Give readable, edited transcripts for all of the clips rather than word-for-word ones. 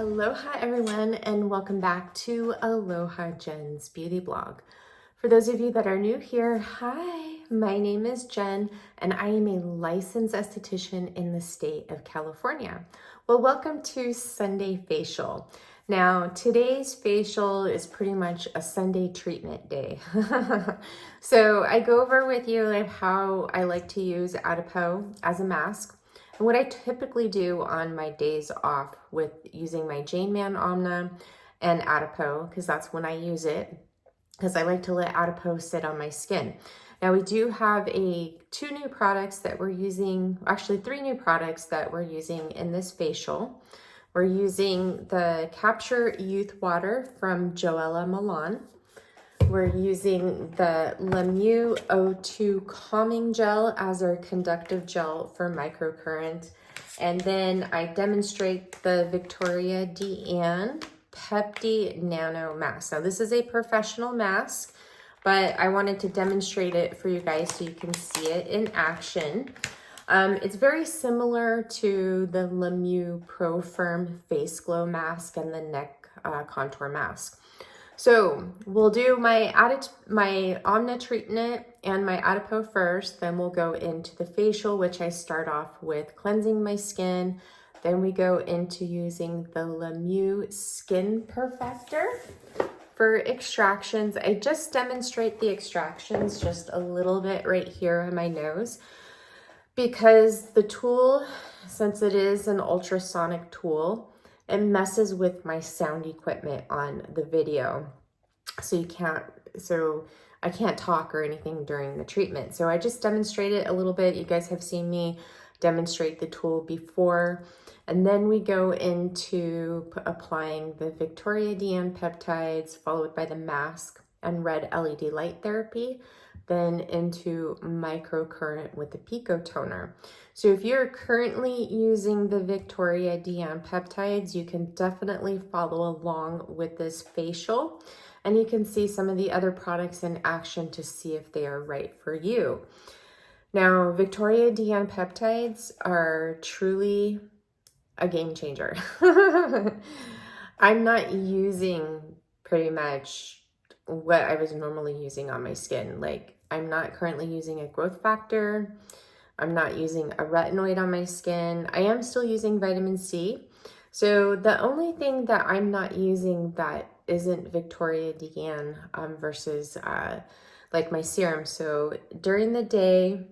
Aloha everyone, and welcome back to Aloha Jen's beauty blog. For those of you that are new here, hi, my name is Jen and I am a licensed esthetician in the state of California. Well, welcome to Sunday Facial. Now, today's facial is pretty much a Sunday treatment day. So I go over with you like how I like to use Adipeau as a mask. And what I typically do on my days off with using my Jane Man Anma and Adipeau, because that's when I use it, because I like to let Adipeau sit on my skin. Now we do have two new products that we're using, actually 3 new products that we're using in this facial. We're using the Capture Youth Water from Joella Milan. We're using the Mieux O2 Calming Gel as our conductive gel for microcurrent. And then I demonstrate the Viktoria De Ann Peptides Nano mask. Now this is a professional mask, but I wanted to demonstrate it for you guys so you can see it in action. It's very similar to the Mieux Pro Firm Face Glow Mask and the Neck Contour Mask. So we'll do my Anma treatment and my Adipeau first, then we'll go into the facial, which I start off with cleansing my skin. Then we go into using the Mieux Skin Perfector for extractions. I just demonstrate the extractions just a little bit right here on my nose because the tool, since it is an ultrasonic tool, it messes with my sound equipment on the video. So I can't talk or anything during the treatment. So I just demonstrate it a little bit. You guys have seen me demonstrate the tool before. And then we go into applying the Viktoria De Ann Peptides, followed by the mask and red LED light therapy, then into microcurrent with the Pico Toner. So if you're currently using the Viktoria De Ann Peptides, you can definitely follow along with this facial, and you can see some of the other products in action to see if they are right for you. Now, Viktoria De Ann Peptides are truly a game changer. I'm not using pretty much what I was normally using on my skin. Like, I'm not currently using a growth factor. I'm not using a retinoid on my skin. I am still using vitamin C. So the only thing that I'm not using that isn't Viktoria De Ann versus like my serum. So during the day,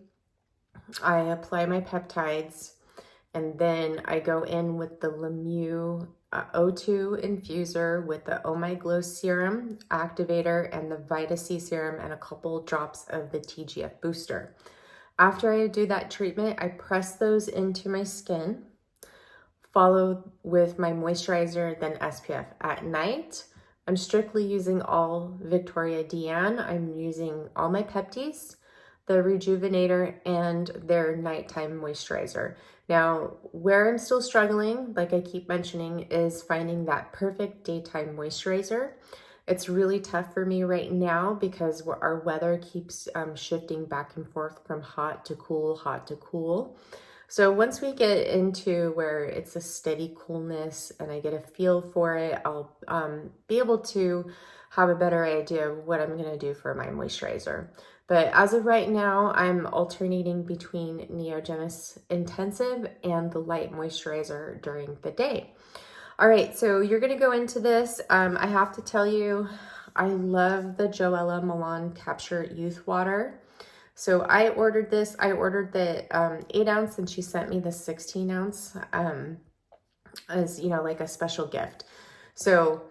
I apply my peptides and then I go in with the Mieux O2 infuser with the Oh My Glow serum activator and the Vita C serum and a couple drops of the TGF booster. After I do that treatment, I press those into my skin, followed with my moisturizer, then SPF. At night, I'm strictly using all Viktoria De Ann. I'm using all my Peptis, the Rejuvenator, and their nighttime moisturizer. Now, where I'm still struggling, like I keep mentioning, is finding that perfect daytime moisturizer. It's really tough for me right now because our weather keeps shifting back and forth from hot to cool, hot to cool. So once we get into where it's a steady coolness and I get a feel for it, I'll be able to have a better idea of what I'm gonna do for my moisturizer. But as of right now, I'm alternating between Neogenesis Intensive and the light moisturizer during the day. All right, so you're gonna go into this. I have to tell you, I love the Joella Milan Capture Youth Water. So I ordered this. I ordered the 8 ounce and she sent me the 16 ounce as, you know, like a special gift. So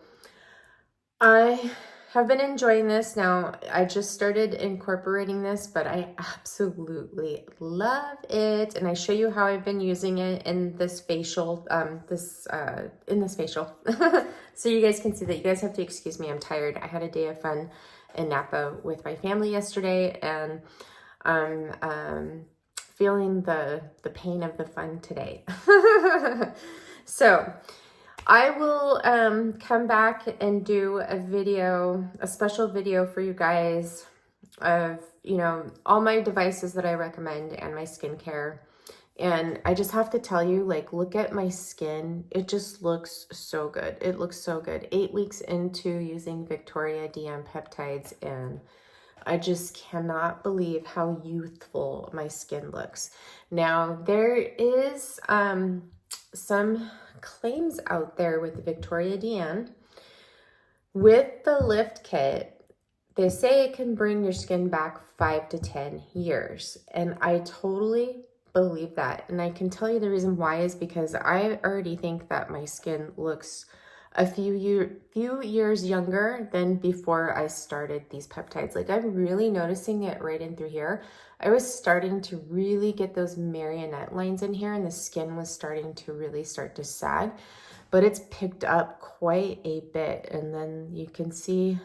I have been enjoying this. Now, I just started incorporating this, but I absolutely love it. And I show you how I've been using it in this facial, in this facial. So you guys can see that. You guys have to excuse me, I'm tired. I had a day of fun in Napa with my family yesterday, and I'm feeling the pain of the fun today. So I will come back and do a video, a special video for you guys of, you know, all my devices that I recommend and my skincare And I just have to tell you, like, look at my skin. It just looks so good. It looks so good. 8 weeks into using Viktoria De Ann Peptides, and I just cannot believe how youthful my skin looks. Now, there is some claims out there with the Viktoria De Ann. With the Lift Kit, they say it can bring your skin back 5 to 10 years. And I totally believe that. And I can tell you the reason why is because I already think that my skin looks a few years younger than before I started these peptides. Like, I'm really noticing it right in through here. I was starting to really get those marionette lines in here, and the skin was starting to really start to sag, but it's picked up quite a bit. And then you can see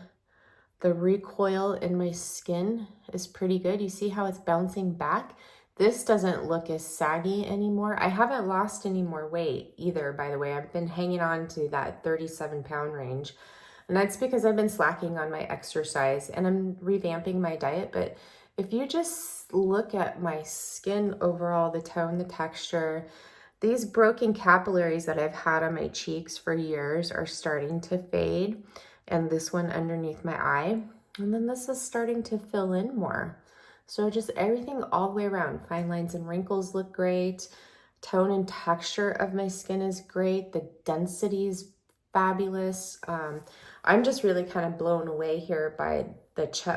the recoil in my skin is pretty good. You see how it's bouncing back? This doesn't look as saggy anymore. I haven't lost any more weight either, by the way. I've been hanging on to that 37-pound range. And that's because I've been slacking on my exercise and I'm revamping my diet. But if you just look at my skin overall, the tone, the texture, these broken capillaries that I've had on my cheeks for years are starting to fade. And this one underneath my eye. And then this is starting to fill in more. So just everything all the way around. Fine lines and wrinkles look great. Tone and texture of my skin is great. The density is fabulous. I'm just really kind of blown away here by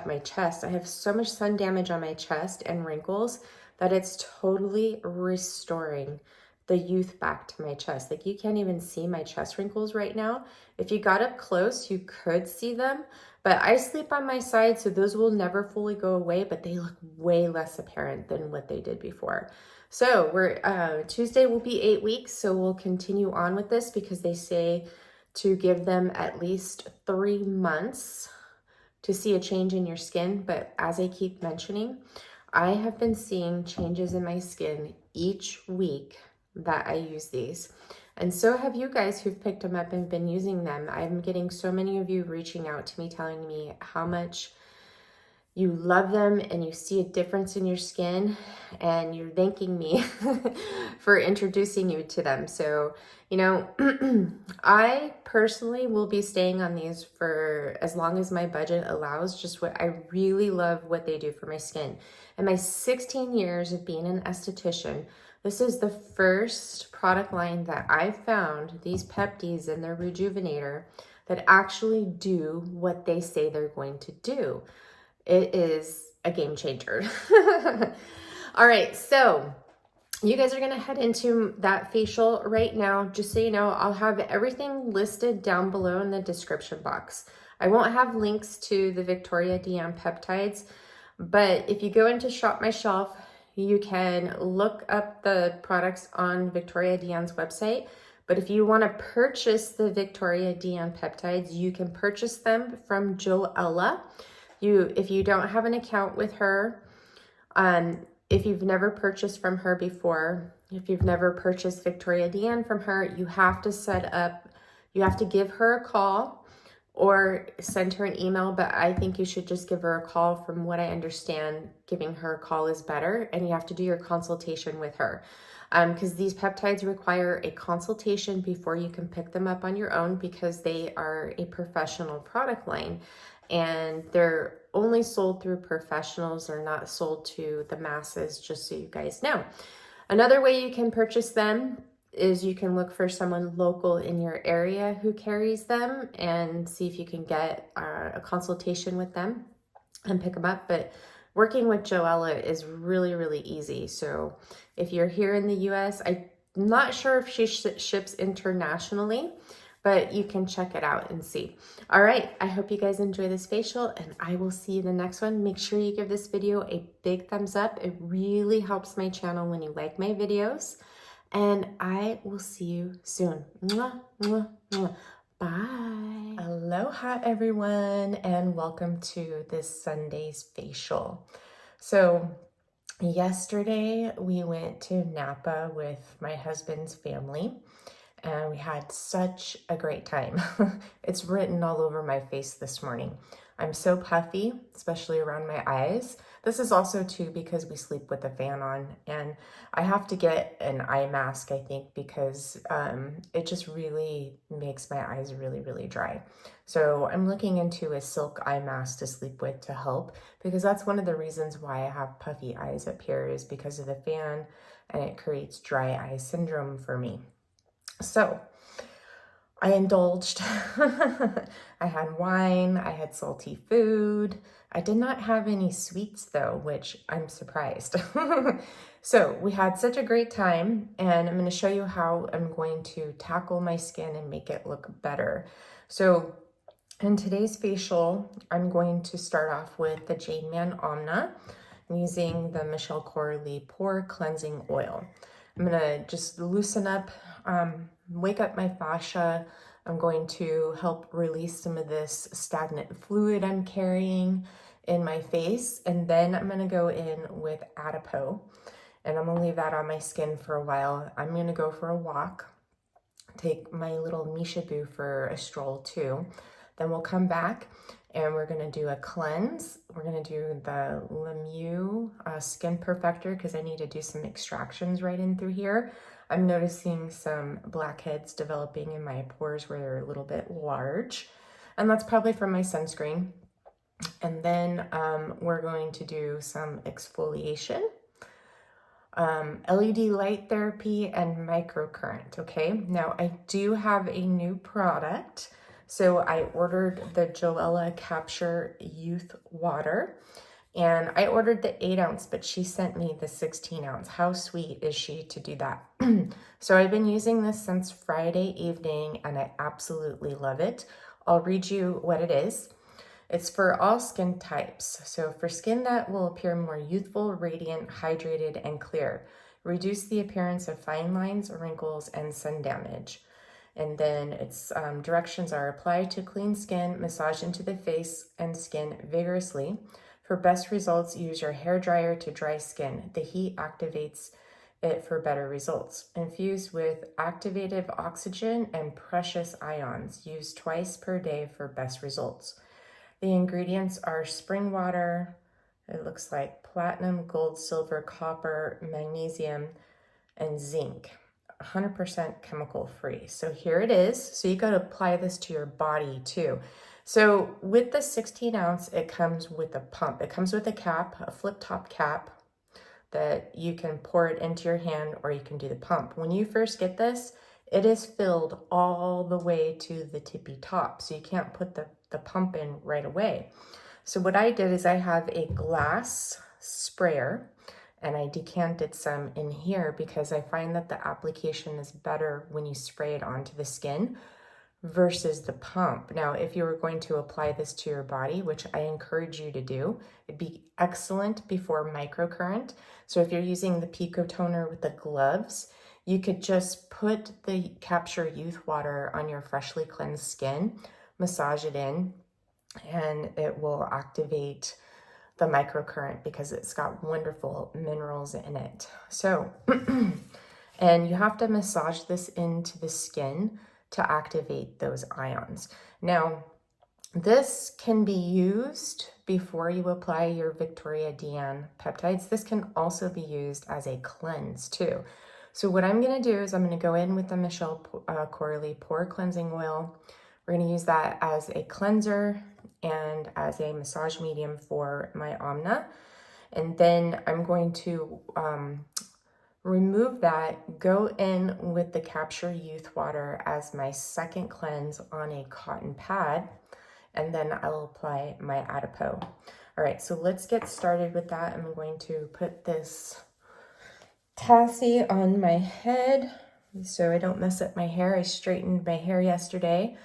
my chest. I have so much sun damage on my chest and wrinkles that it's totally restoring the youth back to my chest. Like, you can't even see my chest wrinkles right now. If you got up close, you could see them, but I sleep on my side, so those will never fully go away, but they look way less apparent than what they did before. So Tuesday will be 8 weeks, so we'll continue on with this because they say to give them at least 3 months to see a change in your skin. But as I keep mentioning, I have been seeing changes in my skin each week that I use these. And so have you guys who've picked them up and been using them. I'm getting so many of you reaching out to me, telling me how much you love them and you see a difference in your skin, and you're thanking me for introducing you to them. So, you know, I personally will be staying on these for as long as my budget allows. Just what I really love what they do for my skin. In my 16 years of being an esthetician, this is the first product line that I found, these Peptis and their Rejuvenator, that actually do what they say they're going to do. It is a game changer. All right, so you guys are gonna head into that facial right now. Just so you know, I'll have everything listed down below in the description box. I won't have links to the Viktoria De Ann Peptides, but if you go into Shop My Shelf, you can look up the products on Viktoria De Ann's website. But if you want to purchase the Viktoria De Ann Peptides, you can purchase them from Joella. If you don't have an account with her, if you've never purchased from her before, if you've never purchased Viktoria De Ann from her, you have to give her a call or send her an email, but I think you should just give her a call. From what I understand, giving her a call is better, and you have to do your consultation with her. Because these peptides require a consultation before you can pick them up on your own, because they are a professional product line and they're only sold through professionals. They're not sold to the masses, just so you guys know. Another way you can purchase them is you can look for someone local in your area who carries them and see if you can get a consultation with them and pick them up. But working with Joella is really, really easy. So if you're here in the US, I'm not sure if she ships internationally, but you can check it out and see. All right, I hope you guys enjoy this facial, and I will see you in the next one. Make sure you give this video a big thumbs up. It really helps my channel when you like my videos. And I will see you soon. Mwah, mwah, mwah. Bye. Aloha, everyone, and welcome to this Sunday's facial. So yesterday we went to Napa with my husband's family, and we had such a great time. It's written all over my face this morning. I'm so puffy, especially around my eyes. This is also too because we sleep with the fan on, and I have to get an eye mask, I think, because it just really makes my eyes really, really dry. So I'm looking into a silk eye mask to sleep with to help, because that's one of the reasons why I have puffy eyes up here is because of the fan, and it creates dry eye syndrome for me. So I indulged. I had wine, I had salty food. I did not have any sweets though, which I'm surprised. So we had such a great time, and I'm going to show you how I'm going to tackle my skin and make it look better. So in today's facial, I'm going to start off with the Jade Man Anma. I'm using the Michele Corley Pore Cleansing Oil. I'm gonna just loosen up, wake up my fascia. I'm going to help release some of this stagnant fluid I'm carrying in my face. And then I'm gonna go in with Adipeau, and I'm gonna leave that on my skin for a while. I'm gonna go for a walk, take my little Michele for a stroll too. Then we'll come back and we're gonna do a cleanse. We're gonna do the Mieux Skin Perfector because I need to do some extractions right in through here. I'm noticing some blackheads developing in my pores where they're a little bit large, and that's probably from my sunscreen. And then we're going to do some exfoliation, LED light therapy, and microcurrent, okay? Now, I do have a new product. So I ordered the Joella Capture Youth Water, and I ordered the 8-ounce, but she sent me the 16-ounce. How sweet is she to do that? So I've been using this since Friday evening, and I absolutely love it. I'll read you what it is. It's for all skin types. So for skin that will appear more youthful, radiant, hydrated, and clear. Reduce the appearance of fine lines, wrinkles, and sun damage. And then its directions are: apply to clean skin, massage into the face and skin vigorously. For best results, use your hair dryer to dry skin. The heat activates it for better results. Infuse with activative oxygen and precious ions. Use twice per day for best results. The ingredients are spring water, it looks like platinum, gold, silver, copper, magnesium, and zinc. 100% chemical free. So here it is. So you got to apply this to your body too. So with the 16-ounce, it comes with a pump. It comes with a cap, a flip top cap that you can pour it into your hand, or you can do the pump. When you first get this, it is filled all the way to the tippy top. So you can't put the pump in right away. So what I did is I have a glass sprayer, and I decanted some in here because I find that the application is better when you spray it onto the skin versus the pump. Now, if you were going to apply this to your body, which I encourage you to do, it'd be excellent before microcurrent. So if you're using the Pico Toner with the gloves, you could just put the Capture Youth Water on your freshly cleansed skin, massage it in, and it will activate the microcurrent because it's got wonderful minerals in it. So, and you have to massage this into the skin to activate those ions. Now, this can be used before you apply your Viktoria De Ann Peptides. This can also be used as a cleanse too. So what I'm gonna do is I'm gonna go in with the Michele Corley Pore Cleansing Oil. We're gonna use that as a cleanser and as a massage medium for my Anma. And then I'm going to remove that, go in with the Capture Youth Water as my second cleanse on a cotton pad, and then I'll apply my Adipeau. All right, so let's get started with that. I'm going to put this tassy on my head so I don't mess up my hair. I straightened my hair yesterday.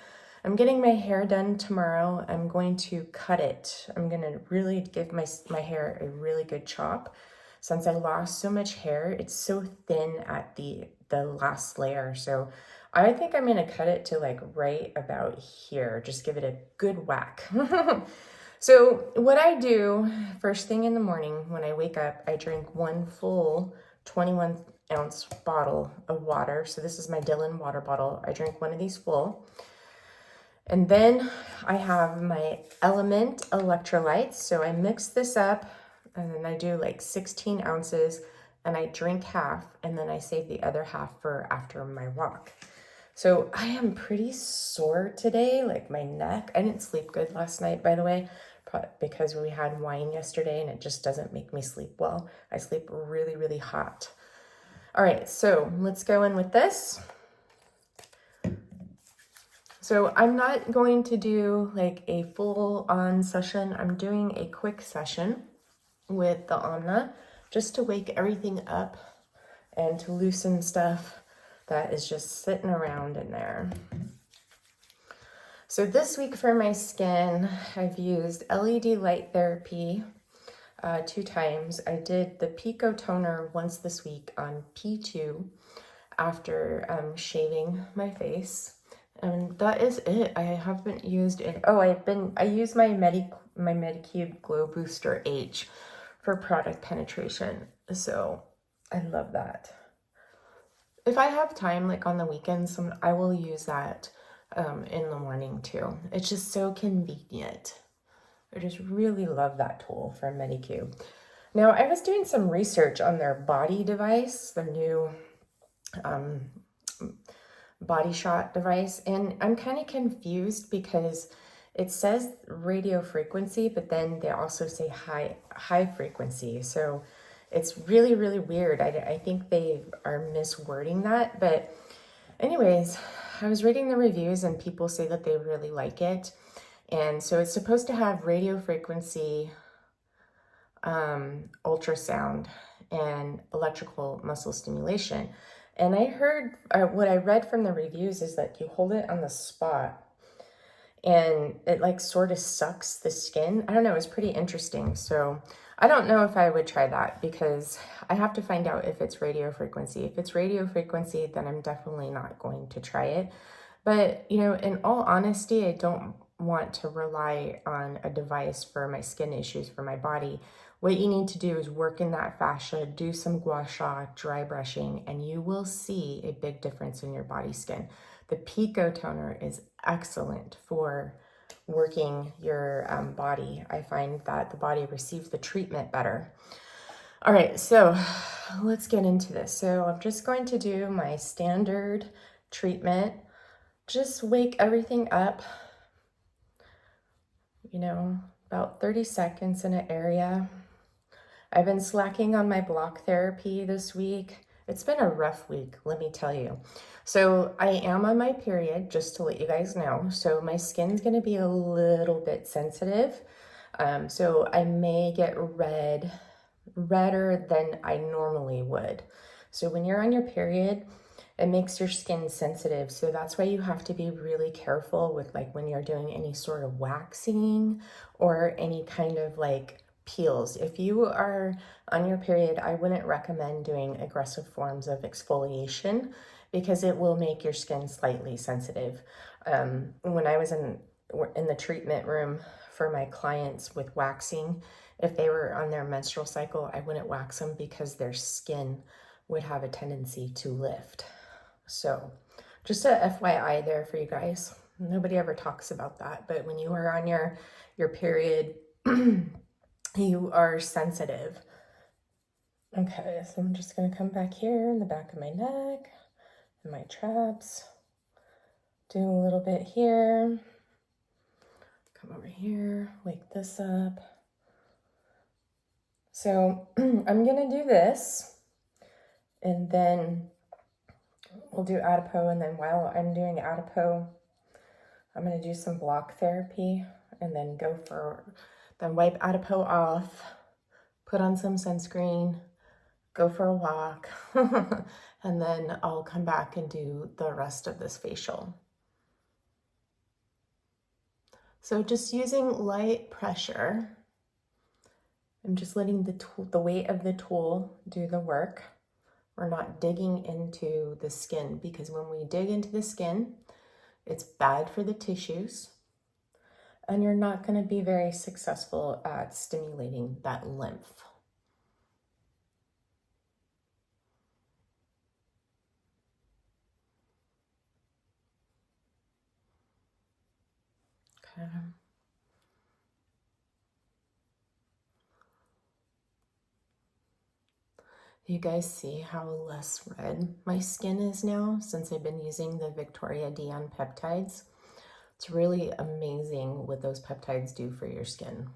I'm getting my hair done tomorrow. I'm going to cut it. I'm gonna really give my hair a really good chop. Since I lost so much hair, it's so thin at the last layer. So I think I'm gonna cut it to like right about here. Just give it a good whack. So what I do first thing in the morning when I wake up, I drink one full 21-ounce bottle of water. So this is my Dylan water bottle. I drink one of these full. And then I have my Element electrolytes. So I mix this up and then I do like 16 ounces and I drink half and then I save the other half for after my walk. So I am pretty sore today, like my neck. I didn't sleep good last night, by the way, because we had wine yesterday and it just doesn't make me sleep well. I sleep really, really hot. All right, so let's go in with this. So I'm not going to do like a full on session. I'm doing a quick session with the Anma just to wake everything up and to loosen stuff that is just sitting around in there. So this week for my skin, I've used LED light therapy 2 times. I did the Pico Toner once this week on P2 after shaving my face. And that is it. I haven't used it. Oh, I used my Medicube Glow Booster H for product penetration. So I love that. If I have time, like on the weekends, I will use that in the morning too. It's just so convenient. I just really love that tool from Medicube. Now, I was doing some research on their body device, their new body shot device, and I'm kind of confused because it says radio frequency, but then they also say high frequency. So it's really, really weird. I think they are miswording that. But anyways, I was reading the reviews and people say that they really like it. And so it's supposed to have radio frequency, ultrasound, and electrical muscle stimulation. And I heard, what I read from the reviews is that you hold it on the spot and it like sort of sucks the skin. I don't know, it's pretty interesting. So I don't know if I would try that because I have to find out if it's radio frequency. If it's radio frequency, then I'm definitely not going to try it. But, you know, in all honesty, I don't want to rely on a device for my skin issues for my body. What you need to do is work in that fascia, do some gua sha, dry brushing, and you will see a big difference in your body skin. The Pico Toner is excellent for working your body. I find that the body receives the treatment better. All right, so let's get into this. So I'm just going to do my standard treatment. Just wake everything up, you know, about 30 seconds in an area. I've been slacking on my block therapy this week. It's been a rough week, let me tell you. So I am on my period, just to let you guys know. So my skin's gonna be a little bit sensitive. So I may get redder than I normally would. So when you're on your period, it makes your skin sensitive. So that's why you have to be really careful with like when you're doing any sort of waxing or any kind of like peels. If you are on your period, I wouldn't recommend doing aggressive forms of exfoliation because it will make your skin slightly sensitive. When I was in the treatment room for my clients with waxing, if they were on their menstrual cycle, I wouldn't wax them because their skin would have a tendency to lift. So just a FYI there for you guys. Nobody ever talks about that, but when you are on your period, you are sensitive. Okay, so I'm just gonna come back here in the back of my neck and my traps. Do a little bit here. Come over here, wake this up. So I'm gonna do this and then we'll do Adipeau, and then while I'm doing Adipeau, I'm gonna do some block therapy and then then wipe Adipeau off, put on some sunscreen, go for a walk, and then I'll come back and do the rest of this facial. So just using light pressure, I'm just letting the weight of the tool do the work. We're not digging into the skin because when we dig into the skin, it's bad for the tissues and you're not going to be very successful at stimulating that lymph. Okay. You guys see how less red my skin is now since I've been using the Viktoria De Ann Peptides? It's really amazing what those peptides do for your skin.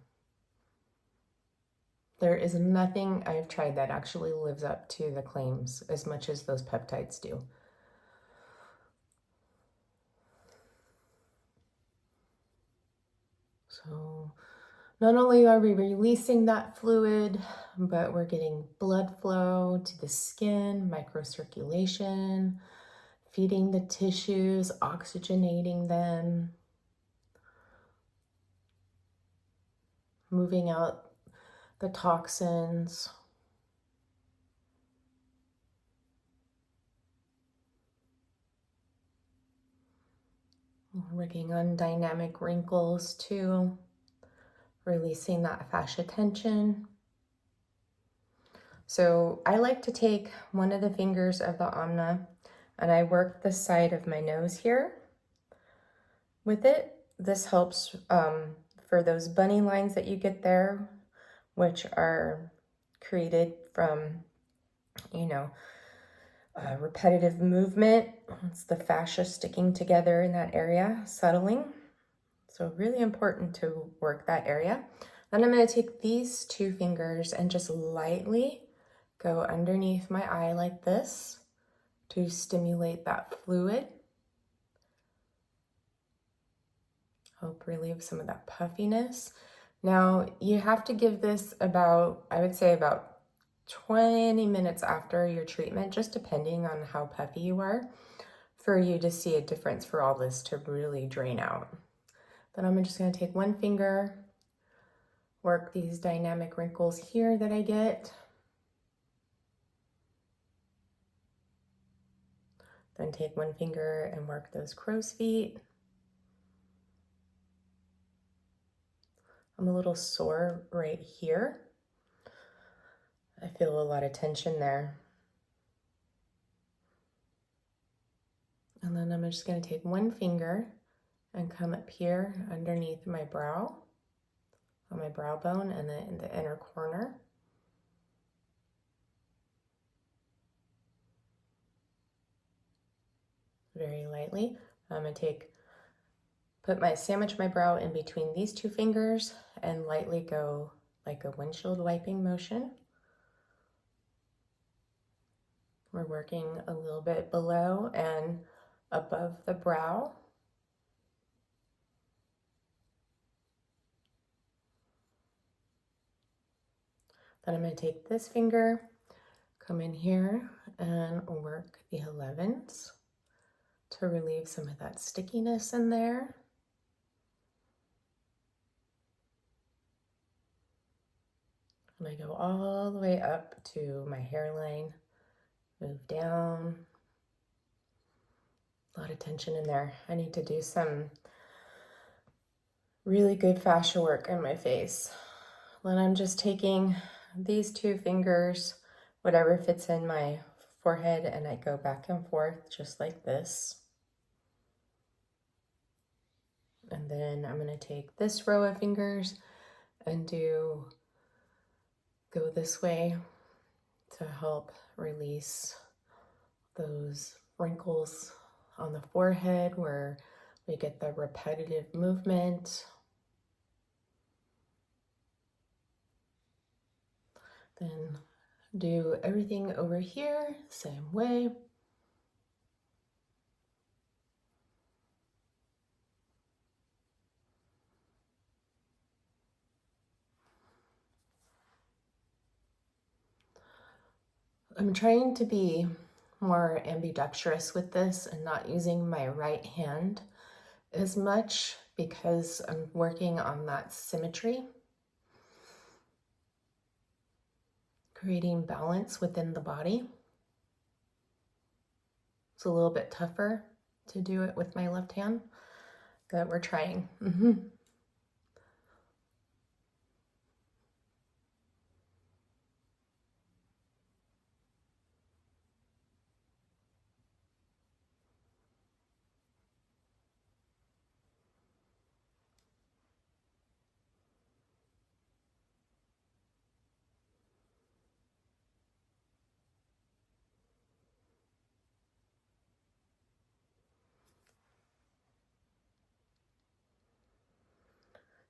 There is nothing I've tried that actually lives up to the claims as much as those peptides do. So not only are we releasing that fluid, but we're getting blood flow to the skin, microcirculation, feeding the tissues, oxygenating them, moving out the toxins. Working on dynamic wrinkles too, releasing that fascia tension. So I like to take one of the fingers of the Anma and I work the side of my nose here with it. This helps for those bunny lines that you get there, which are created from, you know, repetitive movement. It's the fascia sticking together in that area, settling. So really important to work that area. Then I'm going to take these two fingers and just lightly go underneath my eye like this to stimulate that fluid. Help relieve some of that puffiness. Now you have to give this about, I would say about 20 minutes after your treatment, just depending on how puffy you are, for you to see a difference for all this to really drain out. Then I'm just going to take one finger, work these dynamic wrinkles here that I get. Then take one finger and work those crow's feet. I'm a little sore right here. I feel a lot of tension there. And then I'm just going to take one finger and come up here underneath my brow, on my brow bone and then in the inner corner. Very lightly. I'm going to sandwich my brow in between these two fingers and lightly go like a windshield wiping motion. We're working a little bit below and above the brow. Then I'm going to take this finger, come in here and work the 11s to relieve some of that stickiness in there. And I go all the way up to my hairline, move down. A lot of tension in there. I need to do some really good fascia work in my face. Then I'm just taking these two fingers, whatever fits in my forehead, and I go back and forth just like this. And then I'm going to take this row of fingers and go this way to help release those wrinkles on the forehead where we get the repetitive movement. Then do everything over here, same way. I'm trying to be more ambidextrous with this and not using my right hand as much because I'm working on that symmetry, creating balance within the body. It's a little bit tougher to do it with my left hand, but we're trying.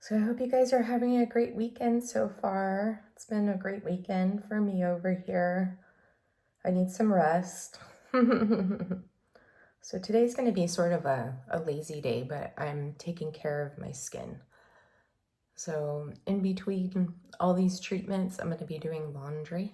So I hope you guys are having a great weekend so far. It's been a great weekend for me over here. I need some rest. So today's going to be sort of a lazy day, but I'm taking care of my skin. So in between all these treatments, I'm going to be doing laundry.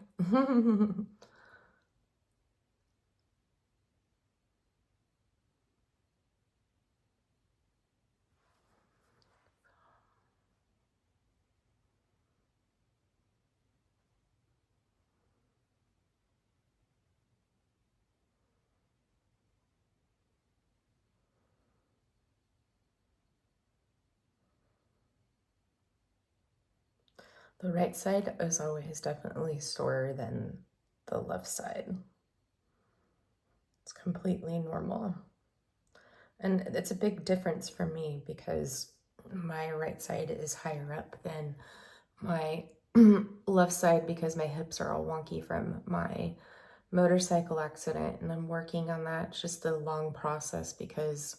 The right side is always definitely sorer than the left side. It's completely normal. And it's a big difference for me because my right side is higher up than my left side because my hips are all wonky from my motorcycle accident, and I'm working on that. It's just a long process because,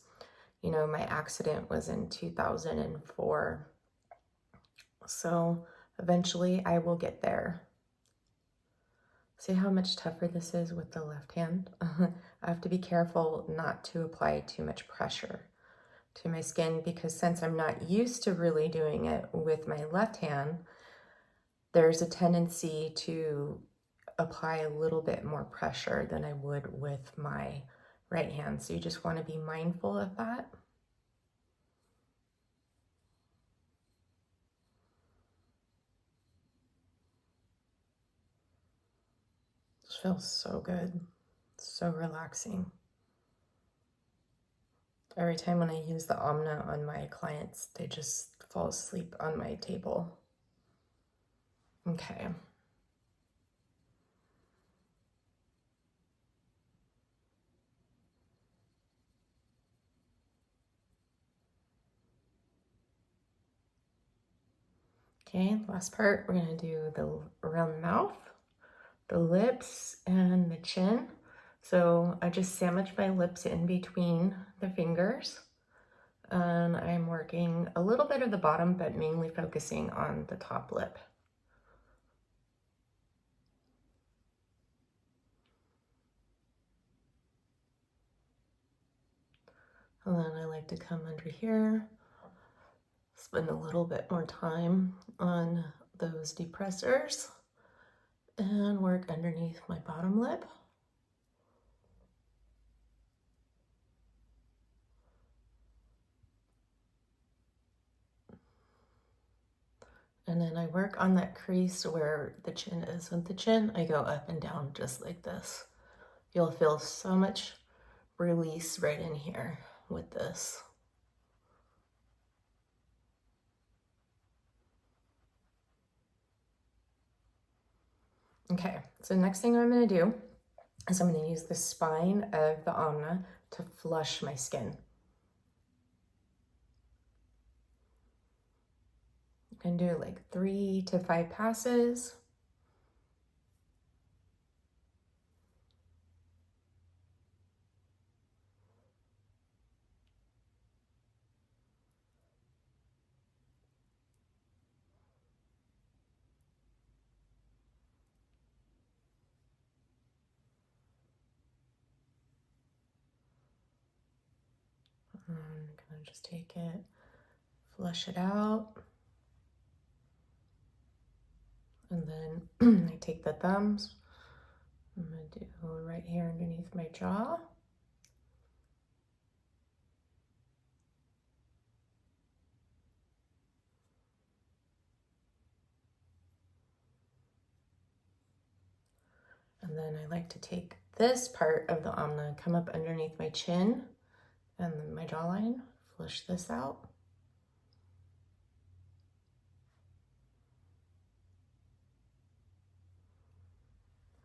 you know, my accident was in 2004. So eventually I will get there. See how much tougher this is with the left hand? I have to be careful not to apply too much pressure to my skin because since I'm not used to really doing it with my left hand, there's a tendency to apply a little bit more pressure than I would with my right hand. So you just want to be mindful of that. This feels so good, so relaxing. Every time when I use the Anma on my clients, they just fall asleep on my table. Okay. Okay, last part, we're gonna do around the mouth, the lips, and the chin. So I just sandwich my lips in between the fingers. And I'm working a little bit of the bottom, but mainly focusing on the top lip. And then I like to come under here, spend a little bit more time on those depressors, and work underneath my bottom lip. And then I work on that crease where the chin is. With the chin, I go up and down just like this. You'll feel so much release right in here with this. Okay, so next thing I'm gonna do is I'm gonna use the spine of the Anma to flush my skin. You can do like 3 to 5 passes. I'm gonna just take it, flush it out. And then I take the thumbs. I'm gonna do right here underneath my jaw. And then I like to take this part of the Anma, come up underneath my chin and then my jawline, flush this out.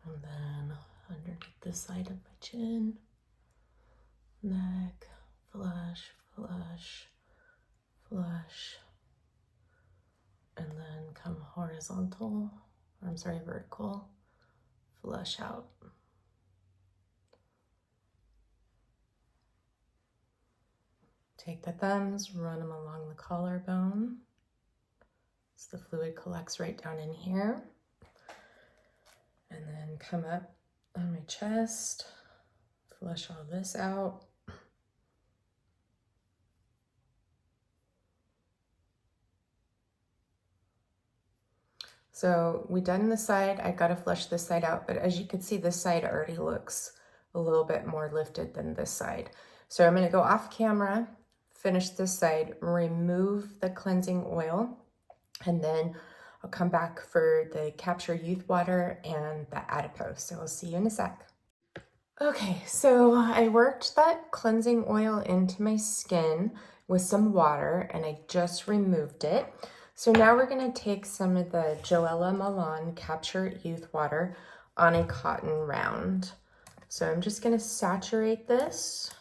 And then underneath the side of my chin, neck, flush, flush, flush. And then come horizontal, or I'm sorry, vertical, flush out. Take the thumbs, run them along the collarbone, So the fluid collects right down in here. And then come up on my chest, flush all this out. So we done the side. I gotta flush this side out, but as you can see, this side already looks a little bit more lifted than this side. So I'm gonna go off camera, finish this side, remove the cleansing oil, and then I'll come back for the Capture Youth Water and the Adipeau. So I'll see you in a sec. Okay, so I worked that cleansing oil into my skin with some water and I just removed it. So now we're gonna take some of the Joella Milan Capture Youth Water on a cotton round. So I'm just gonna saturate this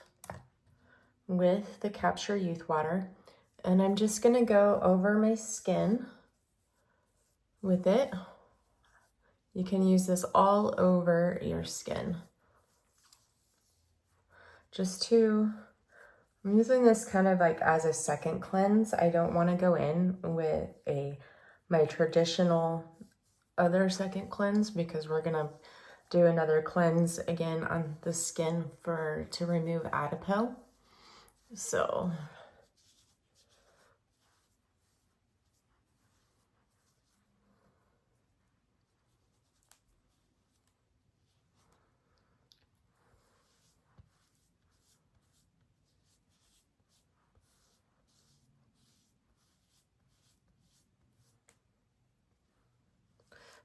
with the Capture Youth Water and I'm just gonna go over my skin with it. You can use this all over your skin. I'm using this kind of like as a second cleanse. I don't want to go in with my traditional other second cleanse because we're gonna do another cleanse again on the skin to remove Adipeau. So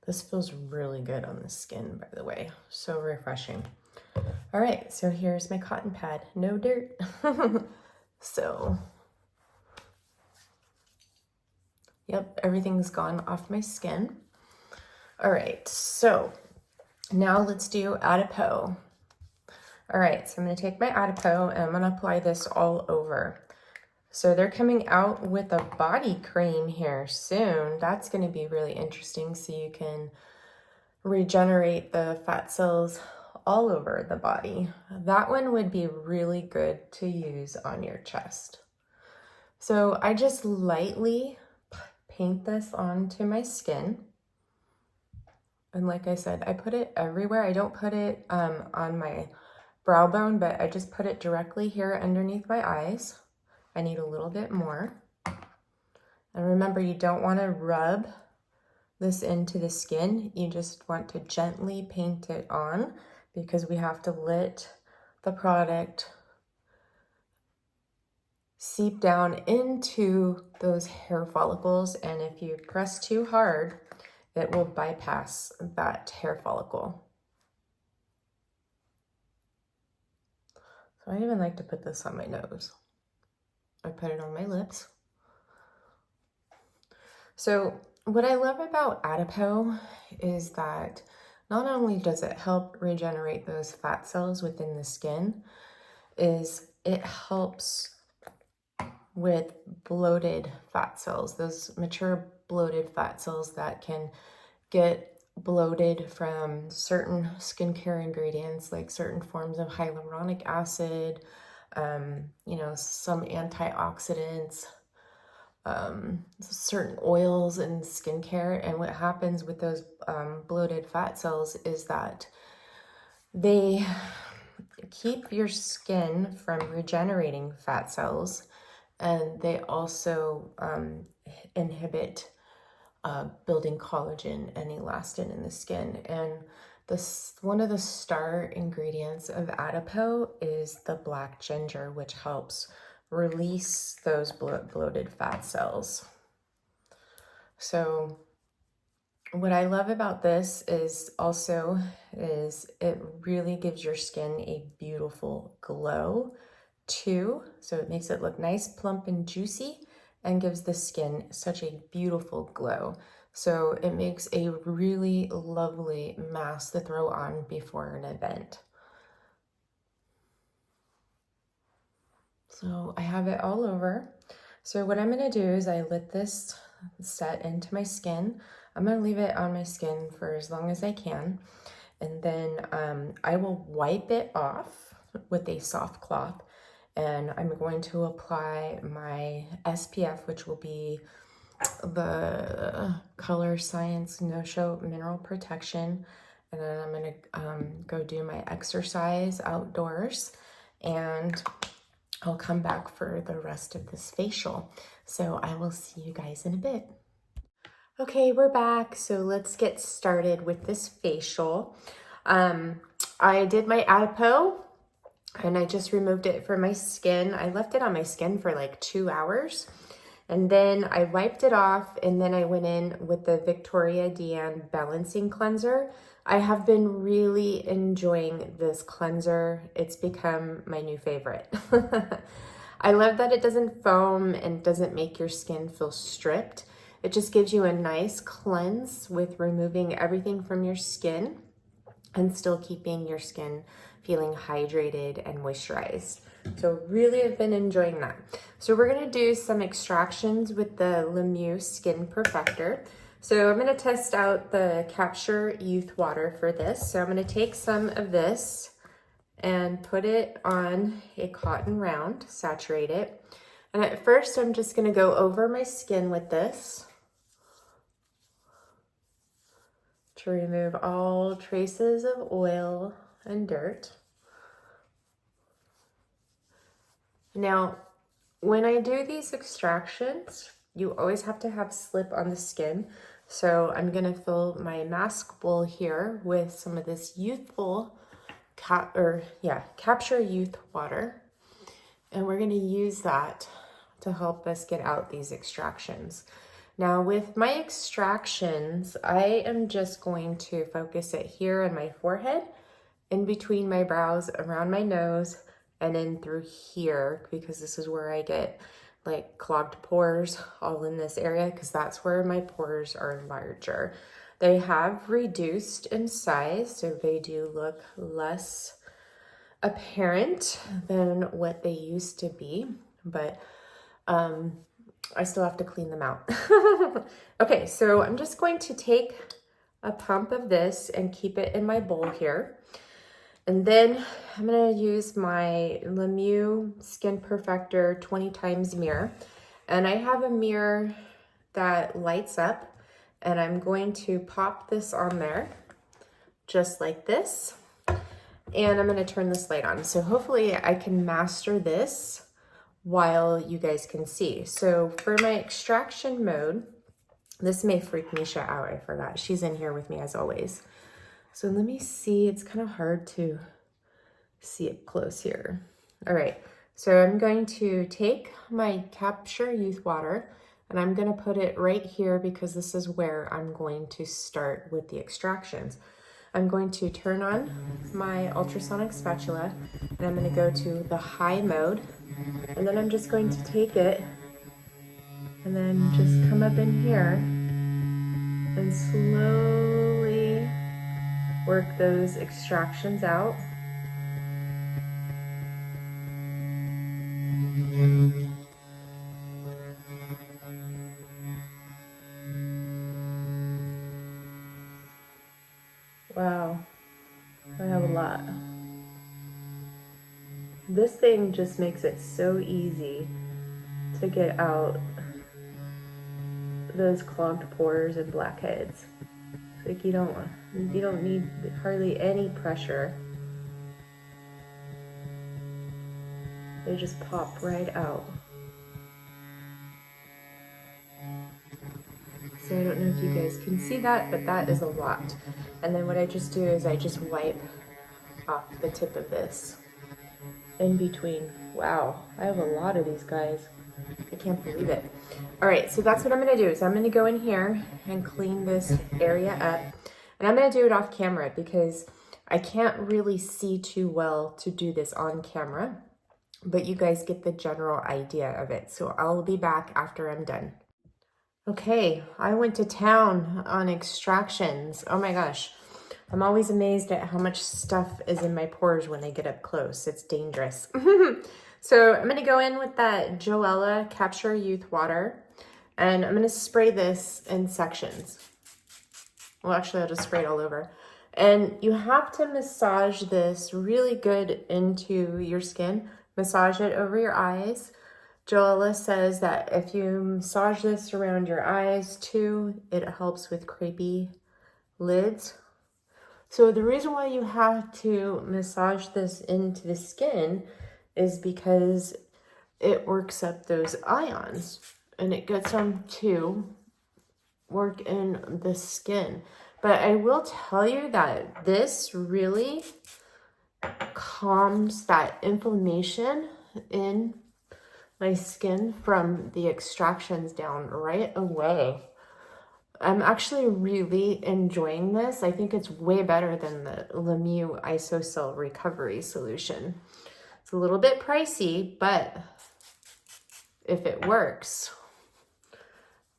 this feels really good on the skin, by the way. So refreshing. All right, so here's my cotton pad. No dirt. So, yep, everything's gone off my skin. All right, so now let's do Adipeau. All right, so I'm gonna take my Adipeau and I'm gonna apply this all over. So they're coming out with a body cream here soon. That's gonna be really interesting so you can regenerate the fat cells all over the body. That one would be really good to use on your chest. So I just lightly paint this onto my skin. And like I said, I put it everywhere. I don't put it on my brow bone, but I just put it directly here underneath my eyes. I need a little bit more. And remember, you don't want to rub this into the skin. You just want to gently paint it on because we have to let the product seep down into those hair follicles. And if you press too hard, it will bypass that hair follicle. So I even like to put this on my nose. I put it on my lips. So what I love about Adipeau is that not only does it help regenerate those fat cells within the skin, is it helps with bloated fat cells, those mature bloated fat cells that can get bloated from certain skincare ingredients, like certain forms of hyaluronic acid, you know, some antioxidants, certain oils in skincare. And what happens with those bloated fat cells is that they keep your skin from regenerating fat cells, and they also inhibit building collagen and elastin in the skin. And one of the star ingredients of Adipeau is the black ginger, which helps release those bloated fat cells. So what I love about this is it really gives your skin a beautiful glow too. So it makes it look nice, plump, and juicy, and gives the skin such a beautiful glow. So it makes a really lovely mask to throw on before an event. So I have it all over. So what I'm gonna do is I let this set into my skin. I'm gonna leave it on my skin for as long as I can. And then I will wipe it off with a soft cloth. And I'm going to apply my SPF, which will be the Color Science No Show Mineral Protection. And then I'm gonna go do my exercise outdoors, and I'll come back for the rest of this facial. So I will see you guys in a bit. Okay, we're back. So let's get started with this facial. I did my Adipeau and I just removed it from my skin. I left it on my skin for like 2 hours. And then I wiped it off, and then I went in with the Viktoria De Ann Balancing Cleanser. I have been really enjoying this cleanser. It's become my new favorite. I love that it doesn't foam and doesn't make your skin feel stripped. It just gives you a nice cleanse with removing everything from your skin and still keeping your skin feeling hydrated and moisturized. So really I've been enjoying that. So we're gonna do some extractions with the Mieux Skin Perfector. So I'm gonna test out the Capture Youth Water for this. So I'm gonna take some of this and put it on a cotton round, saturate it. And at first I'm just gonna go over my skin with this to remove all traces of oil and dirt. Now, when I do these extractions, you always have to have slip on the skin. So I'm gonna fill my mask bowl here with some of this youthful, Capture Youth Water. And we're gonna use that to help us get out these extractions. Now with my extractions, I am just going to focus it here on my forehead, in between my brows, around my nose, and then through here, because this is where I get like clogged pores all in this area, because that's where my pores are larger. They have reduced in size, so they do look less apparent than what they used to be, but I still have to clean them out. Okay, so I'm just going to take a pump of this and keep it in my bowl here. And then I'm gonna use my Mieux Skin Perfector 20 times mirror. And I have a mirror that lights up, and I'm going to pop this on there, just like this. And I'm gonna turn this light on. So hopefully I can master this while you guys can see. So for my extraction mode, this may freak Misha out, I forgot. She's in here with me as always. So let me see, it's kind of hard to see it close here. All right, so I'm going to take my Capture Youth Water and I'm gonna put it right here because this is where I'm going to start with the extractions. I'm going to turn on my ultrasonic spatula and I'm gonna go to the high mode, and then I'm just going to take it and then just come up in here and slowly work those extractions out. Wow, I have a lot. This thing just makes it so easy to get out those clogged pores and blackheads. Like you don't need hardly any pressure. They just pop right out. So I don't know if you guys can see that, but that is a lot. And then what I just do is I just wipe off the tip of this in between. Wow, I have a lot of these guys. I can't believe it. All right, so that's what I'm gonna do is I'm gonna go in here and clean this area up. And I'm gonna do it off camera because I can't really see too well to do this on camera, but you guys get the general idea of it. So I'll be back after I'm done. Okay, I went to town on extractions. Oh my gosh. I'm always amazed at how much stuff is in my pores when I get up close. It's dangerous. So I'm gonna go in with that Joella Capture Youth Water, and I'm gonna spray this in sections. Well, actually I'll just spray it all over. And you have to massage this really good into your skin. Massage it over your eyes, Joella says that if you massage this around your eyes too, it helps with crepey lids. So the reason why you have to massage this into the skin is because it works up those ions and it gets them to work in the skin. But I will tell you that this really calms that inflammation in my skin from the extractions down right away. I'm actually really enjoying this. I think it's way better than the Mieux IsoCell recovery solution. It's a little bit pricey, but if it works,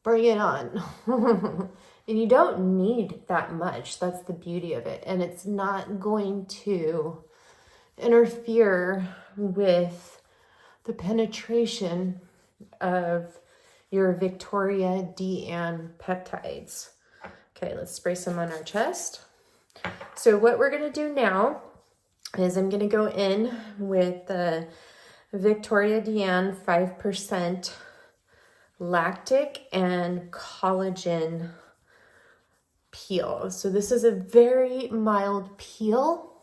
bring it on. And you don't need that much. That's the beauty of it. And it's not going to interfere with the penetration of your Viktoria De Ann Peptides. Okay, let's spray some on our chest. So what we're gonna do now is I'm gonna go in with the Viktoria De Ann 5% Lactic and Collagen peel. So this is a very mild peel,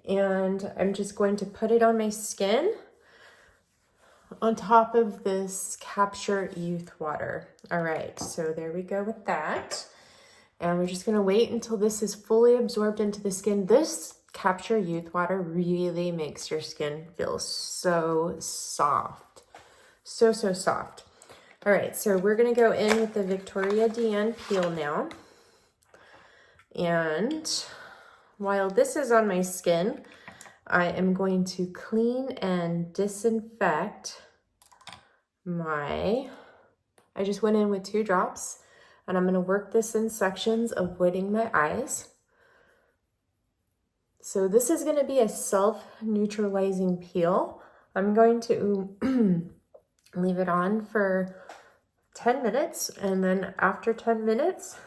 and I'm just going to put it on my skin on top of this Capture Youth water. All right, so there we go with that. And we're just gonna wait until this is fully absorbed into the skin. This Capture Youth water really makes your skin feel so soft. So soft. All right, so we're gonna go in with the Viktoria De Ann peel now. And while this is on my skin, I am going to clean and disinfect I just went in with 2 drops, and I'm going to work this in sections, avoiding my eyes. So this is going to be a self-neutralizing peel. I'm going to leave it on for 10 minutes, and then after 10 minutes,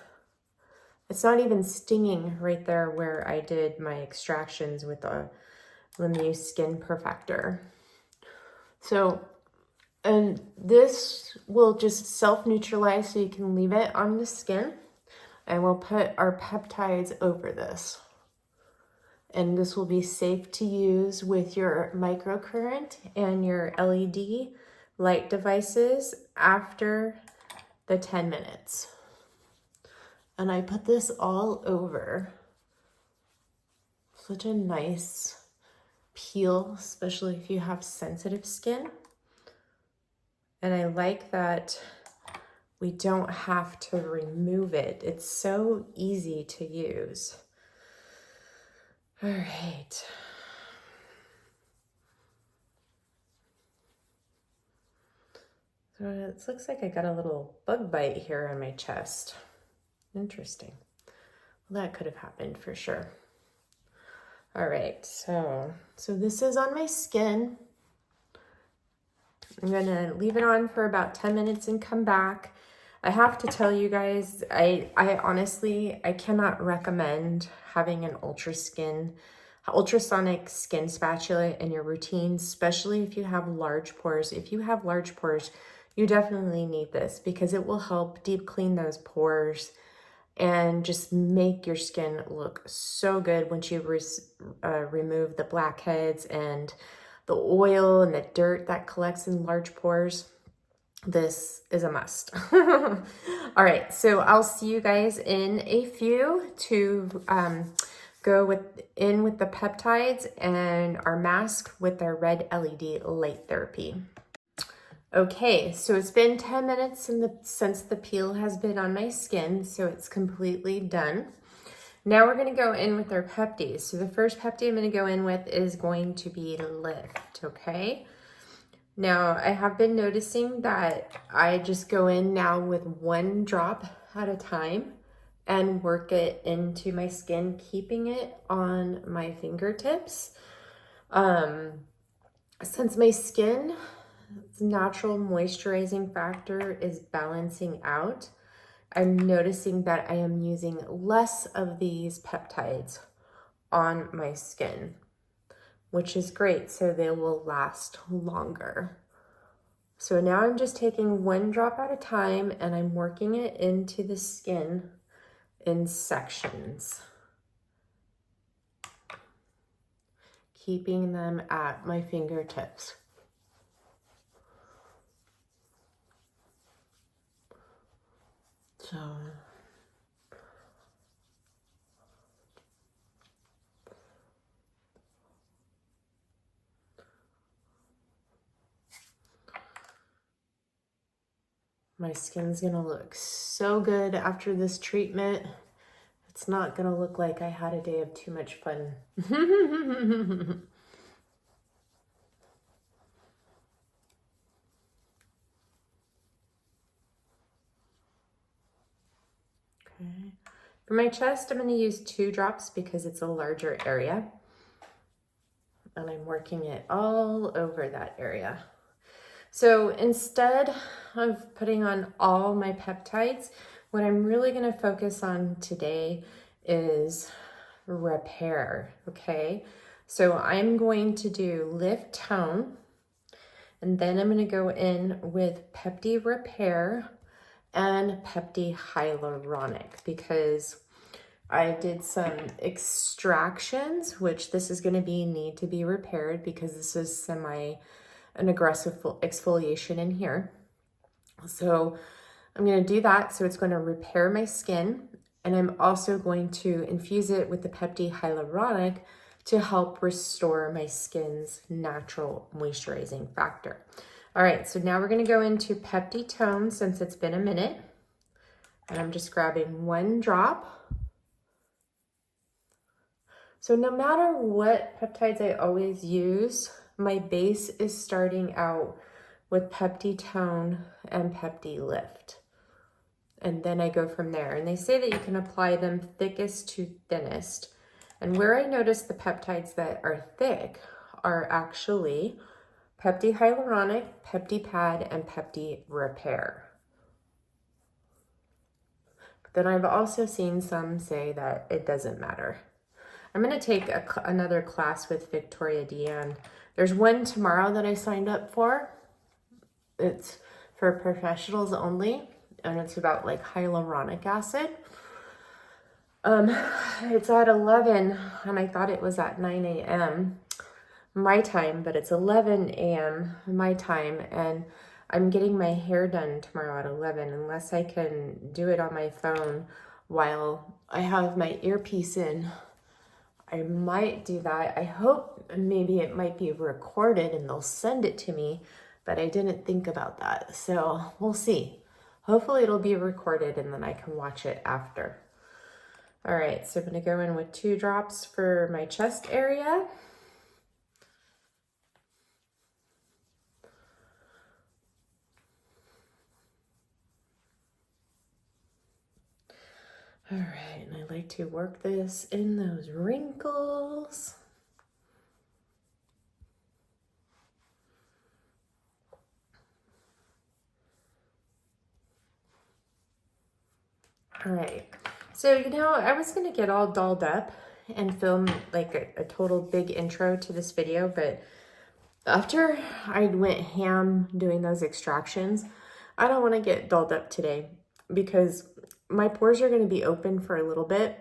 it's not even stinging right there where I did my extractions with the Mieux Skin Perfector. So, and this will just self-neutralize, so you can leave it on the skin, and we'll put our peptides over this. And this will be safe to use with your microcurrent and your LED light devices after the 10 minutes. And I put this all over. Such a nice peel, especially if you have sensitive skin. And I like that we don't have to remove it. It's so easy to use. All right. So it looks like I got a little bug bite here on my chest. Interesting. Well, that could have happened for sure. All right, so this is on my skin. I'm gonna leave it on for about 10 minutes and come back. I have to tell you guys, I honestly, I cannot recommend having an ultrasonic skin spatula in your routine, especially if you have large pores. If you have large pores, you definitely need this because it will help deep clean those pores and just make your skin look so good once you remove the blackheads and the oil and the dirt that collects in large pores. This is a must. All right, so I'll see you guys in a few to go in with the peptides and our mask with our red LED light therapy. Okay, so it's been 10 minutes since the peel has been on my skin, so it's completely done. Now we're gonna go in with our Peptis. So the first Pepti I'm gonna go in with is going to be Lift, okay? Now I have been noticing that I just go in now with 1 drop at a time and work it into my skin, keeping it on my fingertips. Since my skin's natural moisturizing factor is balancing out, I'm noticing that I am using less of these peptides on my skin, which is great, so they will last longer. So now I'm just taking one drop at a time and I'm working it into the skin in sections, keeping them at my fingertips. So my skin's gonna look so good after this treatment. It's not gonna look like I had a day of too much fun. Okay. For my chest, I'm going to use 2 drops because it's a larger area. And I'm working it all over that area. So instead of putting on all my peptides, what I'm really going to focus on today is repair, okay? So I'm going to do Lift Tone, and then I'm going to go in with Pepti Repair and Pepti Hyaluronic because I did some extractions, which this is going to need to be repaired because this is an aggressive exfoliation in here. So I'm going to do that. So it's going to repair my skin, and I'm also going to infuse it with the Pepti Hyaluronic to help restore my skin's natural moisturizing factor. All right, so now we're going to go into Pepti Tone since it's been a minute. And I'm just grabbing 1 drop. So no matter what peptides I always use, my base is starting out with Pepti Tone and Pepti Lift. And then I go from there. And they say that you can apply them thickest to thinnest. And where I notice the peptides that are thick are actually Pepti Hyaluronic, Pepti Pad, and Pepti Repair. Then I've also seen some say that it doesn't matter. I'm going to take another class with Viktoria De Ann. There's one tomorrow that I signed up for. It's for professionals only, and it's about like hyaluronic acid. It's at 11, and I thought it was at 9 a.m. my time, but it's 11 a.m. my time, and I'm getting my hair done tomorrow at 11, unless I can do it on my phone while I have my earpiece in. I might do that. I hope maybe it might be recorded and they'll send it to me, but I didn't think about that. So we'll see. Hopefully it'll be recorded and then I can watch it after. All right, so I'm going to go in with 2 drops for my chest area. All right, and I like to work this in those wrinkles. All right, so I was gonna get all dolled up and film like a total big intro to this video, but after I went ham doing those extractions, I don't want to get dolled up today because my pores are going to be open for a little bit,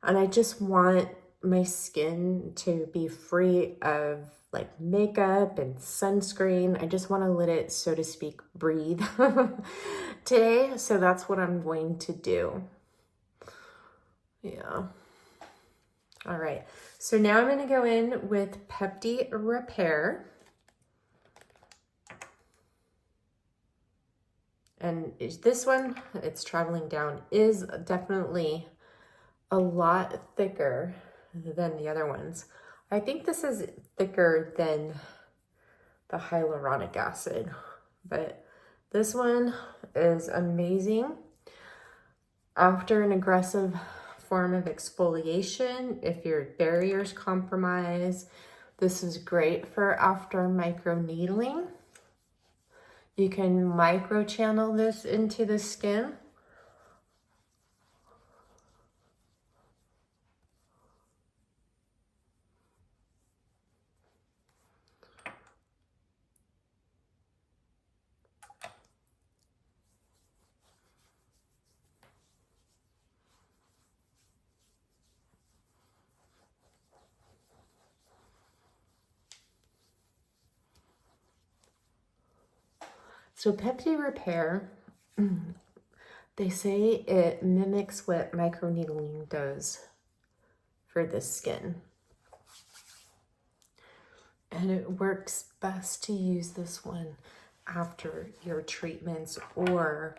and I just want my skin to be free of like makeup and sunscreen. I just want to let it, so to speak, breathe today. So that's what I'm going to do. Yeah. All right. So now I'm going to go in with Pepti Repair. And this one, it's traveling down, is definitely a lot thicker than the other ones. I think this is thicker than the hyaluronic acid, but this one is amazing. After an aggressive form of exfoliation, if your barrier's compromised, this is great for after microneedling. You can micro channel this into the skin. So Pepti Repair, they say it mimics what microneedling does for the skin. And it works best to use this one after your treatments or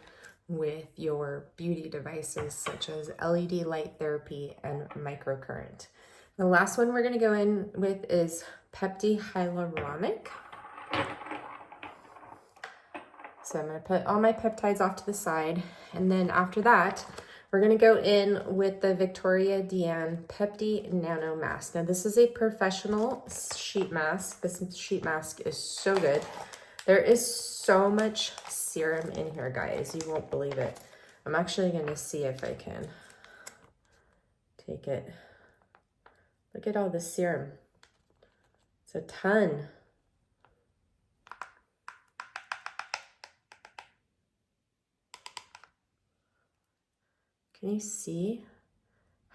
with your beauty devices such as LED light therapy and microcurrent. The last one we're going to go in with is Pepti Hyaluronic. So I'm going to put all my peptides off to the side, and then after that we're going to go in with the Viktoria De Ann Peptides Nano Mask. Now this is a professional sheet mask. This sheet mask is so good. There is so much serum in here, guys. You won't believe it. I'm actually going to see if I can take it. Look at all the serum. It's a ton. Can you see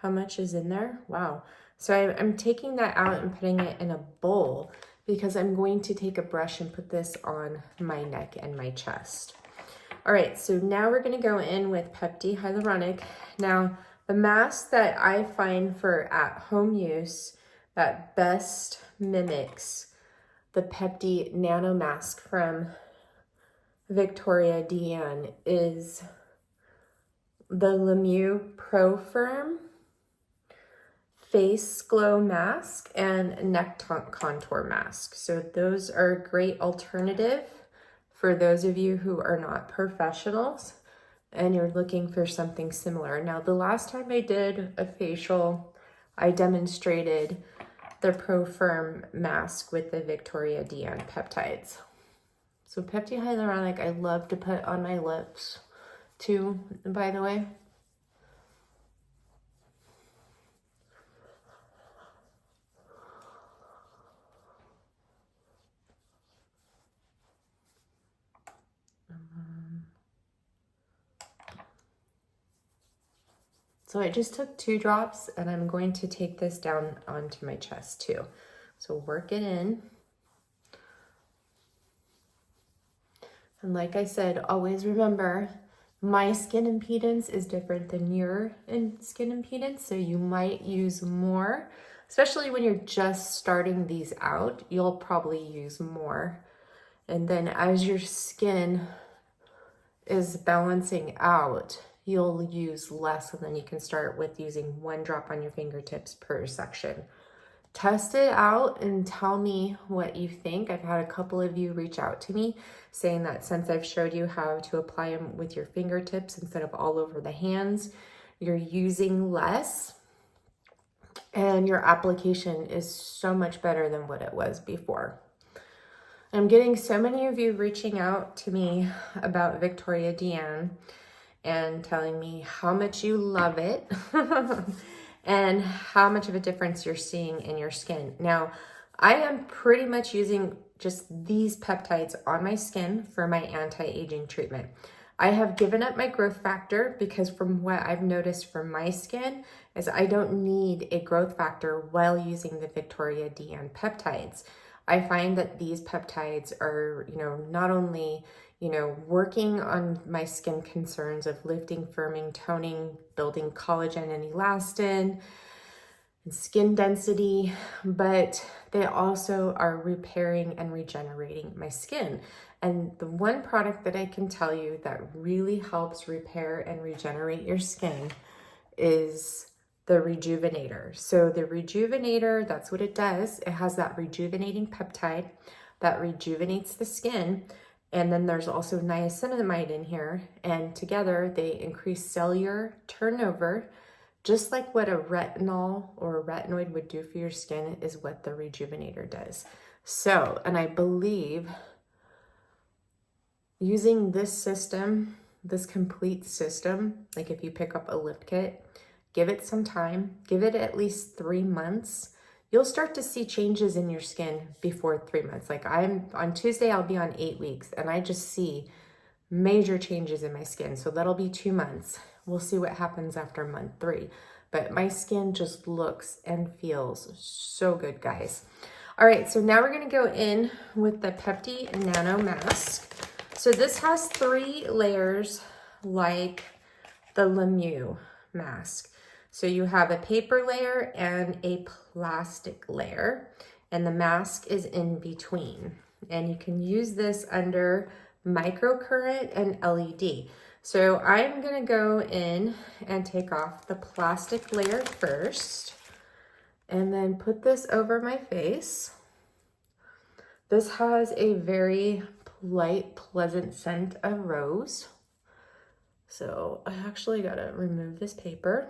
how much is in there? Wow. So I'm taking that out and putting it in a bowl because I'm going to take a brush and put this on my neck and my chest. All right, so now we're going to go in with Pepti Hyaluronic. Now, the mask that I find for at-home use that best mimics the Pepti Nano Mask from Viktoria De Ann is the Mieux Pro Firm Face Glow Mask and Neck Contour Mask. So those are a great alternative for those of you who are not professionals and you're looking for something similar. Now, the last time I did a facial, I demonstrated the Pro Firm mask with the Viktoria De Ann Peptides. So Pepti Hyaluronic, I love to put on my lips too, by the way. So I just took 2 drops and I'm going to take this down onto my chest too. So work it in. And like I said, always remember, my skin impedance is different than your skin impedance, so you might use more, especially when you're just starting these out, you'll probably use more. And then as your skin is balancing out, you'll use less, and then you can start with using 1 drop on your fingertips per section. Test it out and tell me what you think. I've had a couple of you reach out to me saying that since I've showed you how to apply them with your fingertips instead of all over the hands, you're using less and your application is so much better than what it was before. I'm getting so many of you reaching out to me about Viktoria De Ann and telling me how much you love it and how much of a difference you're seeing in your skin. Now, I am pretty much using just these peptides on my skin for my anti-aging treatment. I have given up my growth factor because from what I've noticed from my skin is I don't need a growth factor while using the Viktoria De Ann Peptides. I find that these peptides are, not only working on my skin concerns of lifting, firming, toning, building collagen and elastin, and skin density, but they also are repairing and regenerating my skin. And the one product that I can tell you that really helps repair and regenerate your skin is the Rejuvenator. So the Rejuvenator, that's what it does. It has that rejuvenating peptide that rejuvenates the skin. And then there's also niacinamide in here, and together they increase cellular turnover, just like what a retinol or a retinoid would do for your skin is what the Rejuvenator does. So, and I believe using this system, this complete system, like if you pick up a lip kit, give it some time, give it at least 3 months. You'll start to see changes in your skin before 3 months. Like on Tuesday, I'll be on 8 weeks and I just see major changes in my skin. So that'll be 2 months. We'll see what happens after month 3. But my skin just looks and feels so good, guys. All right, so now we're gonna go in with the Pepti Nano Mask. So this has 3 layers like the Mieux mask. So you have a paper layer and a plastic layer, and the mask is in between. And you can use this under microcurrent and LED. So I'm gonna go in and take off the plastic layer first, and then put this over my face. This has a very light, pleasant scent of rose. So I actually gotta remove this paper.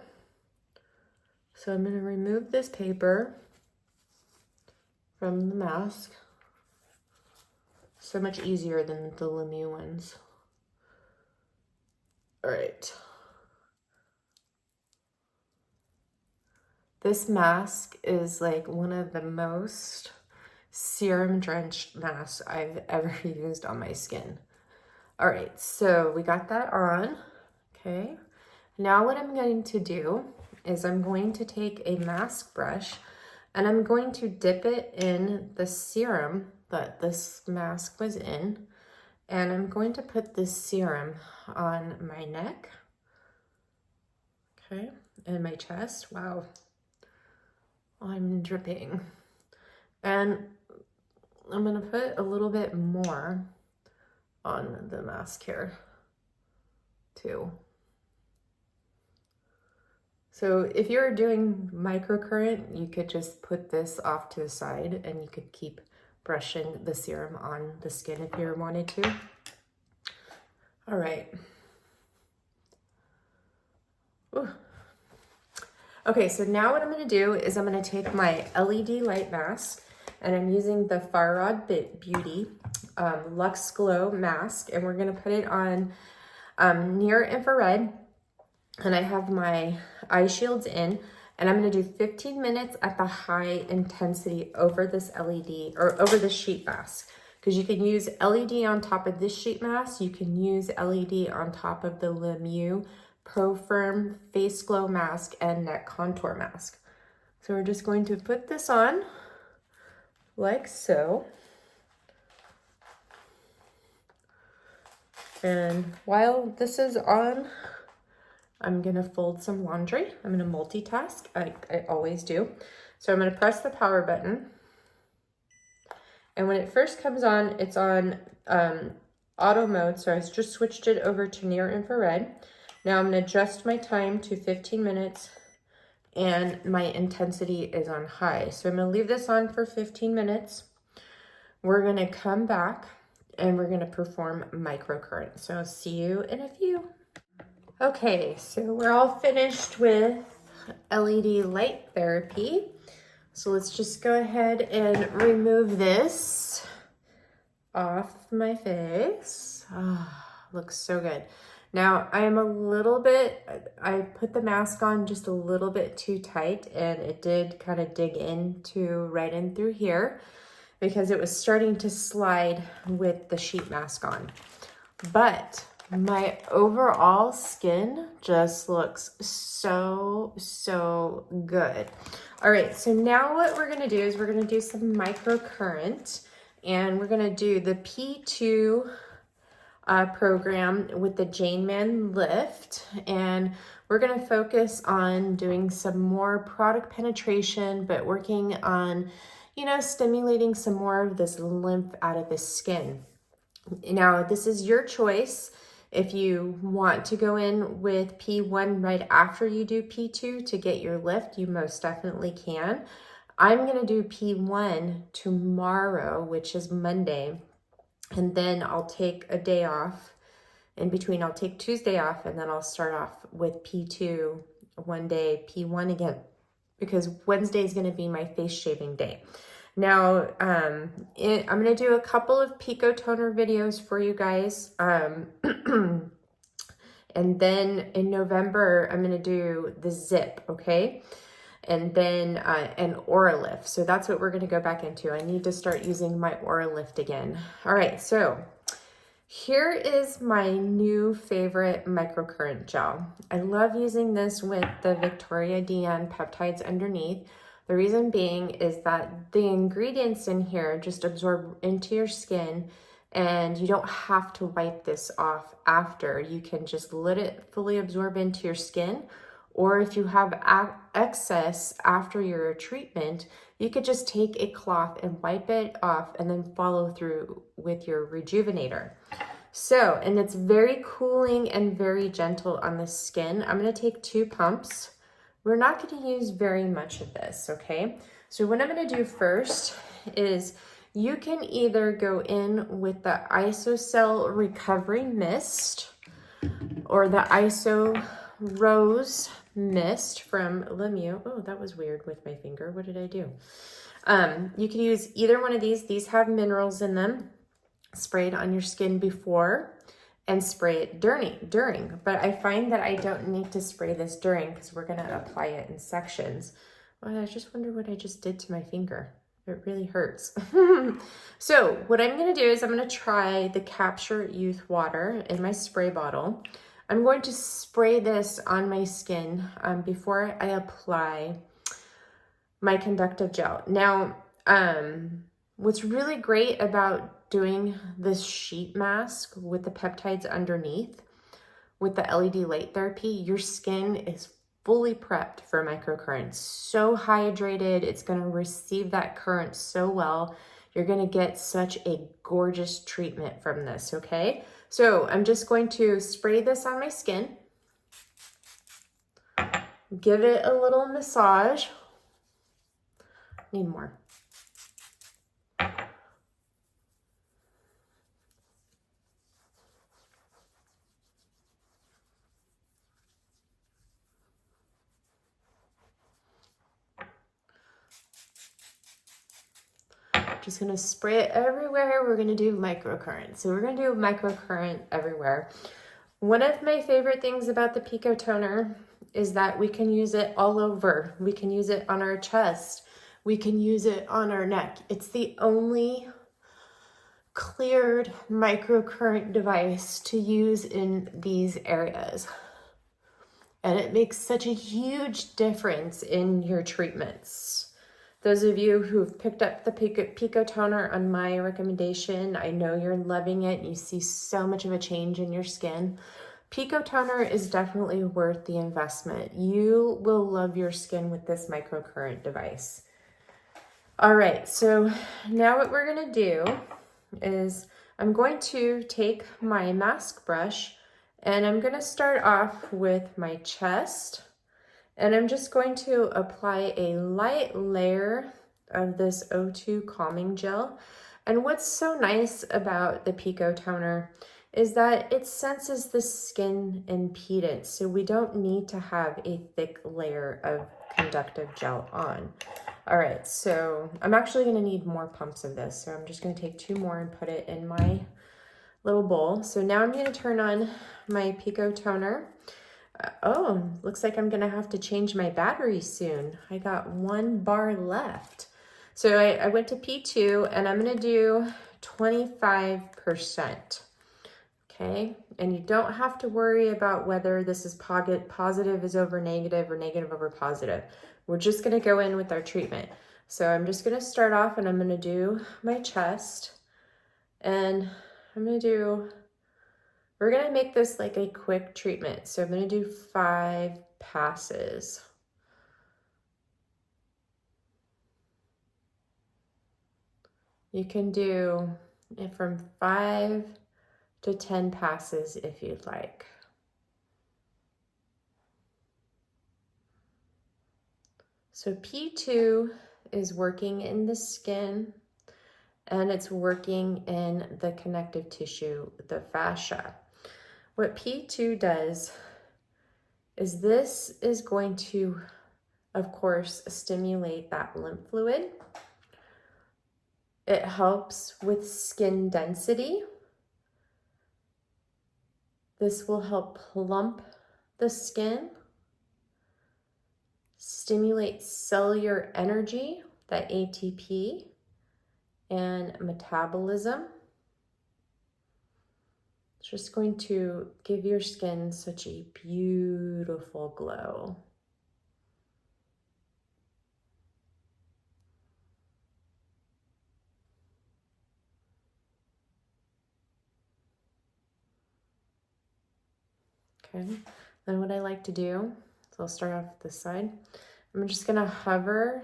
So I'm gonna remove this paper from the mask. So much easier than the Mieux ones. All right. This mask is like one of the most serum drenched masks I've ever used on my skin. All right, so we got that on, okay. Now what I'm going to do is I'm going to take a mask brush and I'm going to dip it in the serum that this mask was in. And I'm going to put this serum on my neck, okay, and my chest. Wow, I'm dripping. And I'm gonna put a little bit more on the mask here too. So if you're doing microcurrent, you could just put this off to the side and you could keep brushing the serum on the skin if you wanted to. All right. Ooh. Okay, so now what I'm gonna do is I'm gonna take my LED light mask, and I'm using the Faradbeauty Lux Glow mask, and we're gonna put it on near infrared, and I have my eye shields in, and I'm gonna do 15 minutes at the high intensity over this LED, or over the sheet mask, because you can use LED on top of this sheet mask, you can use LED on top of the Mieux Pro Firm Face Glow Mask and Neck Contour Mask. So we're just going to put this on like so. And while this is on, I'm gonna fold some laundry. I'm gonna multitask, I always do. So I'm gonna press the power button. And when it first comes on, it's on auto mode. So I just switched it over to near infrared. Now I'm gonna adjust my time to 15 minutes and my intensity is on high. So I'm gonna leave this on for 15 minutes. We're gonna come back and we're gonna perform microcurrent. So I'll see you in a few. Okay, so we're all finished with LED light therapy. So let's just go ahead and remove this off my face. Looks so good. Now I put the mask on just a little bit too tight, and it did kind of dig into right in through here because it was starting to slide with the sheet mask on. But my overall skin just looks so good. All right, so now what we're gonna do is we're gonna do some microcurrent, and we're gonna do the P2 program with the Mann lift, and we're going to focus on doing some more product penetration, but working on, stimulating some more of this lymph out of the skin. Now, this is your choice. If you want to go in with P1 right after you do P2 to get your lift, you most definitely can. I'm going to do P1 tomorrow, which is Monday. And then I'll take a day off. In between, I'll take Tuesday off, and then I'll start off with P2 one day, P1 again, because Wednesday is going to be my face shaving day. Now, I'm going to do a couple of Pico Toner videos for you guys. And then in November, I'm going to do the Zip, okay? And then an Aura Lift. So that's what we're gonna go back into. I need to start using my Aura Lift again. All right, so here is my new favorite microcurrent gel. I love using this with the Viktoria De Ann Peptides underneath. The reason being is that the ingredients in here just absorb into your skin and you don't have to wipe this off after. You can just let it fully absorb into your skin, or if you have excess after your treatment, you could just take a cloth and wipe it off and then follow through with your Rejuvenator. So, and it's very cooling and very gentle on the skin. I'm going to take 2 pumps. We're not going to use very much of this, okay? So what I'm going to do first is you can either go in with the IsoCell Recovery Mist or the Iso Rose Mist from Mieux. Oh, that was weird with my finger. What did I do? You can use either one of these. These have minerals in them. Spray it on your skin before and spray it during. But I find that I don't need to spray this during because we're going to apply it in sections. Well, I just wonder what I just did to my finger. It really hurts. So what I'm going to do is I'm going to try the Capture Youth Water in my spray bottle. I'm going to spray this on my skin before I apply my conductive gel. Now, what's really great about doing this sheet mask with the peptides underneath, with the LED light therapy, your skin is fully prepped for microcurrents. So hydrated, it's gonna receive that current so well. You're gonna get such a gorgeous treatment from this, okay? So I'm just going to spray this on my skin, give it a little massage. Need more. Just gonna spray it everywhere. We're gonna do microcurrent. So we're gonna do microcurrent everywhere. One of my favorite things about the Pico Toner is that we can use it all over. We can use it on our chest. We can use it on our neck. It's the only cleared microcurrent device to use in these areas. And it makes such a huge difference in your treatments. Those of you who've picked up the Pico Toner on my recommendation, I know you're loving it. You see so much of a change in your skin. Pico Toner is definitely worth the investment. You will love your skin with this microcurrent device. All right, so now what we're gonna do is I'm going to take my mask brush and I'm gonna start off with my chest. And I'm just going to apply a light layer of this O2 calming gel. And what's so nice about the Pico Toner is that it senses the skin impedance. So we don't need to have a thick layer of conductive gel on. All right, so I'm actually gonna need more pumps of this. So I'm just gonna take 2 more and put it in my little bowl. So now I'm gonna turn on my Pico Toner. Oh, looks like I'm gonna have to change my battery soon. I got 1 bar left. So I went to P2 and I'm gonna do 25%, okay? And you don't have to worry about whether this is positive is over negative or negative over positive. We're just gonna go in with our treatment. So I'm just gonna start off and I'm gonna do my chest and we're gonna make this like a quick treatment. So I'm gonna do 5 passes. You can do it from 5 to 10 passes if you'd like. So P2 is working in the skin and it's working in the connective tissue, the fascia. What P2 does is this is going to, of course, stimulate that lymph fluid. It helps with skin density. This will help plump the skin, stimulate cellular energy, that ATP, and metabolism. It's just going to give your skin such a beautiful glow. Okay, then what I like to do, so I'll start off this side. I'm just gonna hover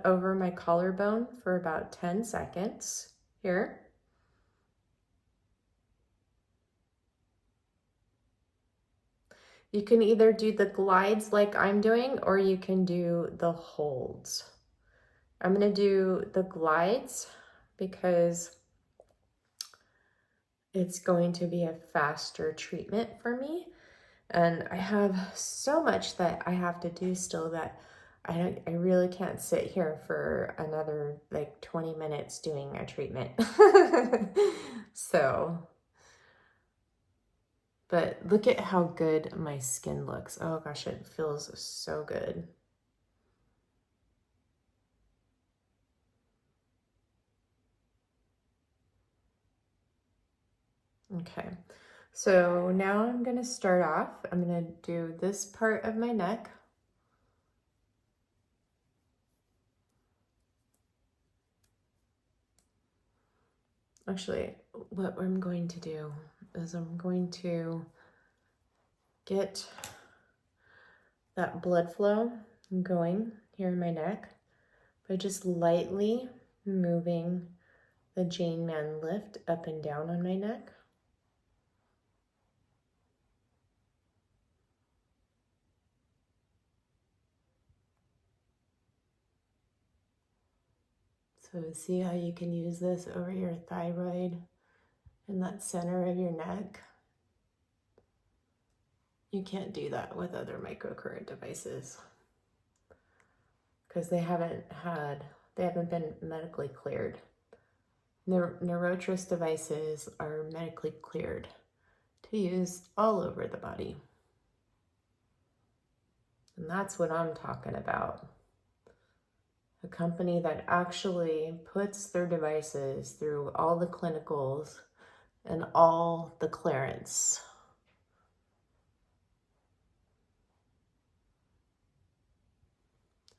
over my collarbone for about 10 seconds here. You can either do the glides like I'm doing, or you can do the holds. I'm gonna do the glides because it's going to be a faster treatment for me. And I have so much that I have to do still that I really can't sit here for another like 20 minutes doing a treatment. So, but look at how good my skin looks. Oh gosh, it feels so good. Okay, so now I'm gonna start off. I'm gonna do this part of my neck. Actually, what I'm going to do is I'm going to get that blood flow going here in my neck by just lightly moving the Jane Man lift up and down on my neck. So see how you can use this over your thyroid in that center of your neck. You can't do that with other microcurrent devices because they haven't been medically cleared. Neurotris devices are medically cleared to use all over the body. And that's what I'm talking about. A company that actually puts their devices through all the clinicals and all the clearance.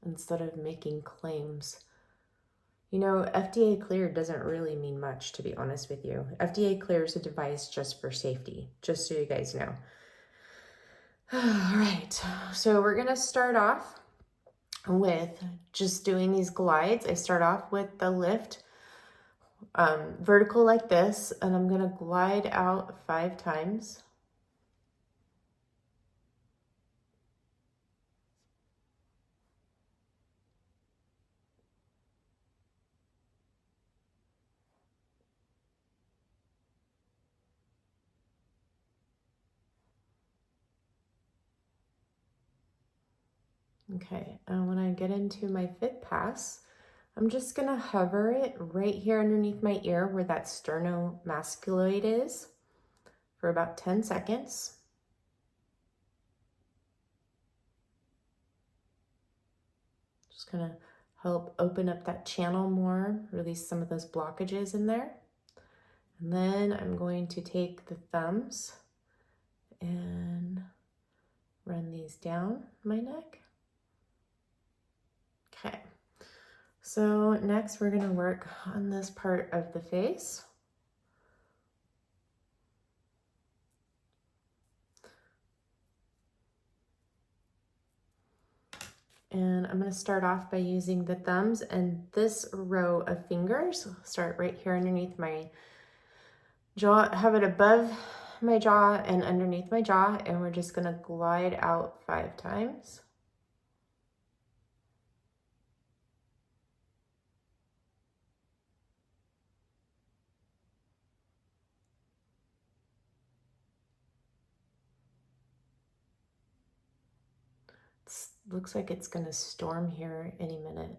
Instead of making claims. You know, FDA cleared doesn't really mean much, to be honest with you. FDA clears a device just for safety, just so you guys know. All right, so we're gonna start off with just doing these glides. I start off with the lift vertical like this, and I'm gonna glide out 5 times. Okay, and when I get into my 5th pass, I'm just gonna hover it right here underneath my ear where that sternomasculoid is for about 10 seconds. Just gonna help open up that channel more, release some of those blockages in there. And then I'm going to take the thumbs and run these down my neck. Okay, so next we're gonna work on this part of the face. And I'm gonna start off by using the thumbs and this row of fingers. Start right here underneath my jaw, have it above my jaw and underneath my jaw, and we're just gonna glide out 5 times. Looks like it's gonna storm here any minute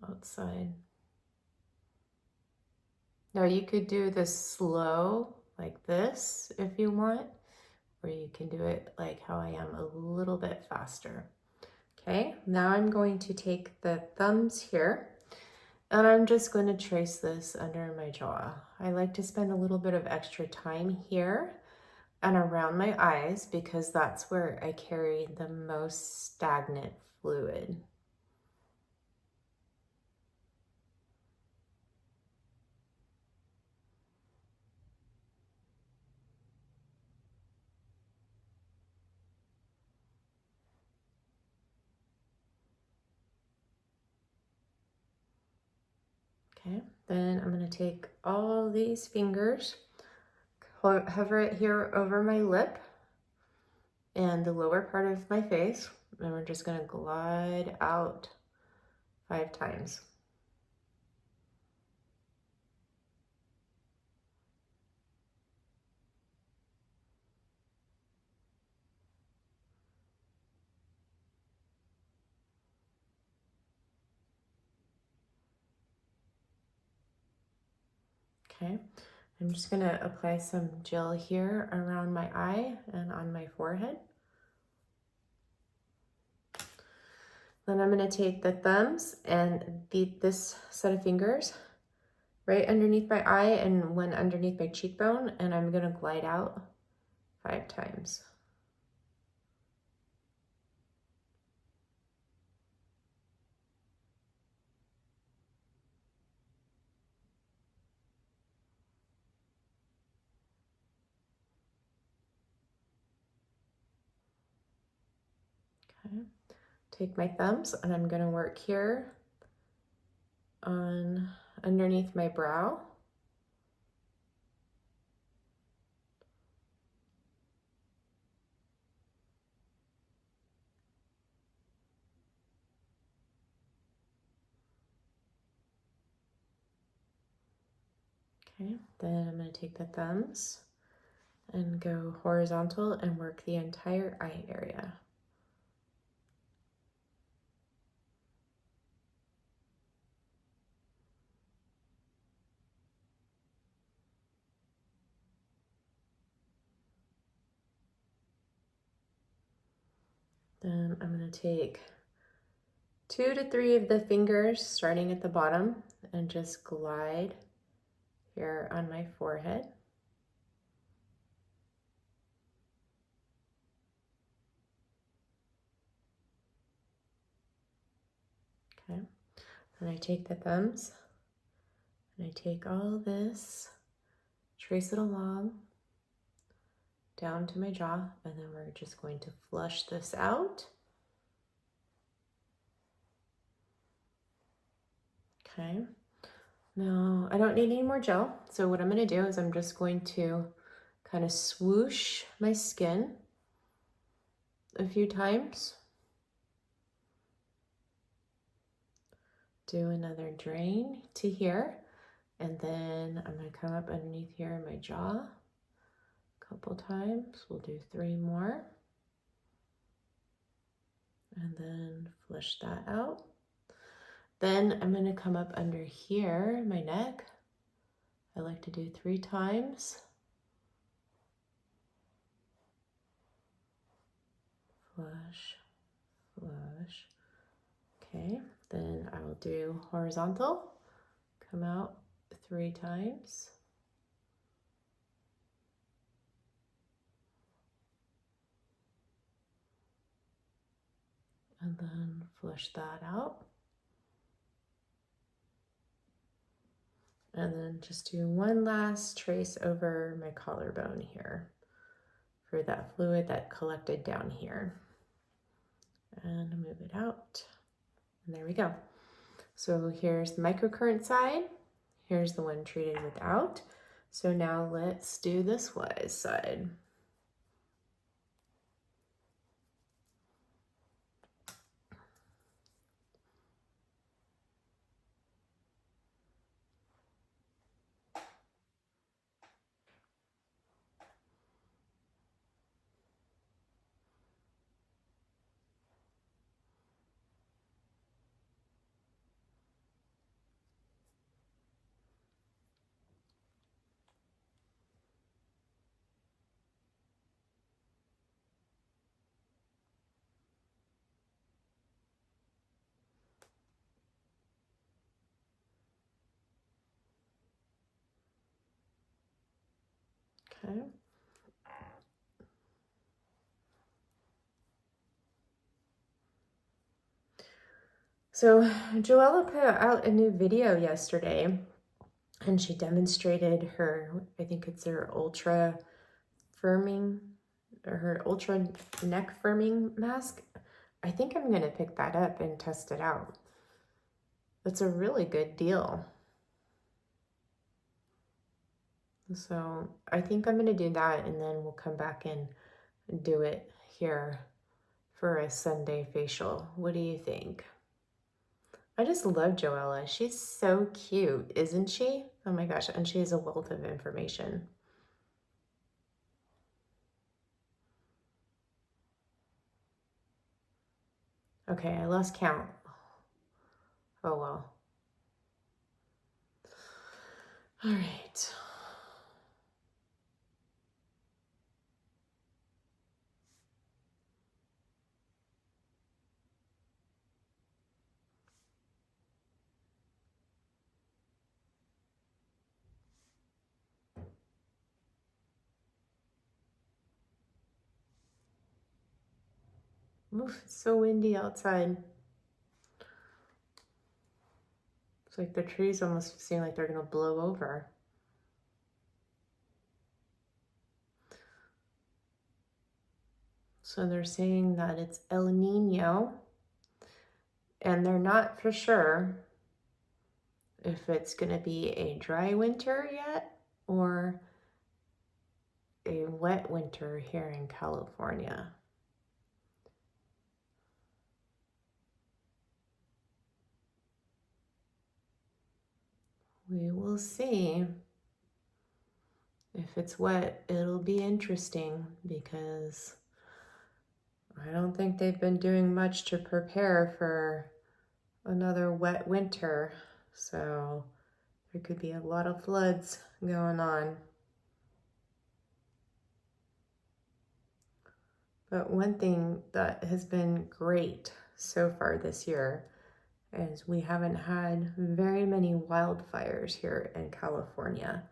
outside. Now you could do this slow like this if you want, or you can do it like how I am, a little bit faster. Okay, now I'm going to take the thumbs here and I'm just going to trace this under my jaw. I like to spend a little bit of extra time here and around my eyes because that's where I carry the most stagnant fluid. Okay, then I'm going to take all these fingers, hover it here over my lip and the lower part of my face, and we're just going to glide out 5 times. Okay, I'm just going to apply some gel here around my eye and on my forehead. Then I'm going to take the thumbs and this set of fingers right underneath my eye and one underneath my cheekbone, and I'm going to glide out 5 times. Okay. Take my thumbs and I'm going to work here on underneath my brow. Okay, then I'm going to take the thumbs and go horizontal and work the entire eye area. Then I'm going to take 2 to 3 of the fingers starting at the bottom and just glide here on my forehead. Okay, then I take the thumbs and I take all this, trace it along down to my jaw, and then we're just going to flush this out. Okay, now I don't need any more gel, so what I'm going to do is I'm just going to kind of swoosh my skin a few times. Do another drain to here, and then I'm going to come up underneath here in my jaw a couple times. We'll do 3 more, and then flush that out. Then I'm going to come up under here, my neck. I like to do 3 times. Flush, flush. Okay, then I will do horizontal. Come out 3 times. And then flush that out. And then just do one last trace over my collarbone here for that fluid that collected down here. And move it out. And there we go. So here's the microcurrent side. Here's the one treated without. So now let's do this wise side. Okay. So Joella put out a new video yesterday and she demonstrated her, I think it's her ultra firming or her ultra neck firming mask. I think I'm going to pick that up and test it out. That's a really good deal. So I think I'm gonna do that, and then we'll come back and do it here for a Sunday facial. What do you think? I just love Joella. She's so cute, isn't she? Oh my gosh, and she has a wealth of information. Okay, I lost count. Oh well. All right. Oof, it's so windy outside. It's like the trees almost seem like they're gonna blow over. So they're saying that it's El Nino, and they're not for sure if it's gonna be a dry winter yet or a wet winter here in California. We will see. If it's wet, it'll be interesting because I don't think they've been doing much to prepare for another wet winter. So there could be a lot of floods going on. But one thing that has been great so far this year is we haven't had very many wildfires here in California.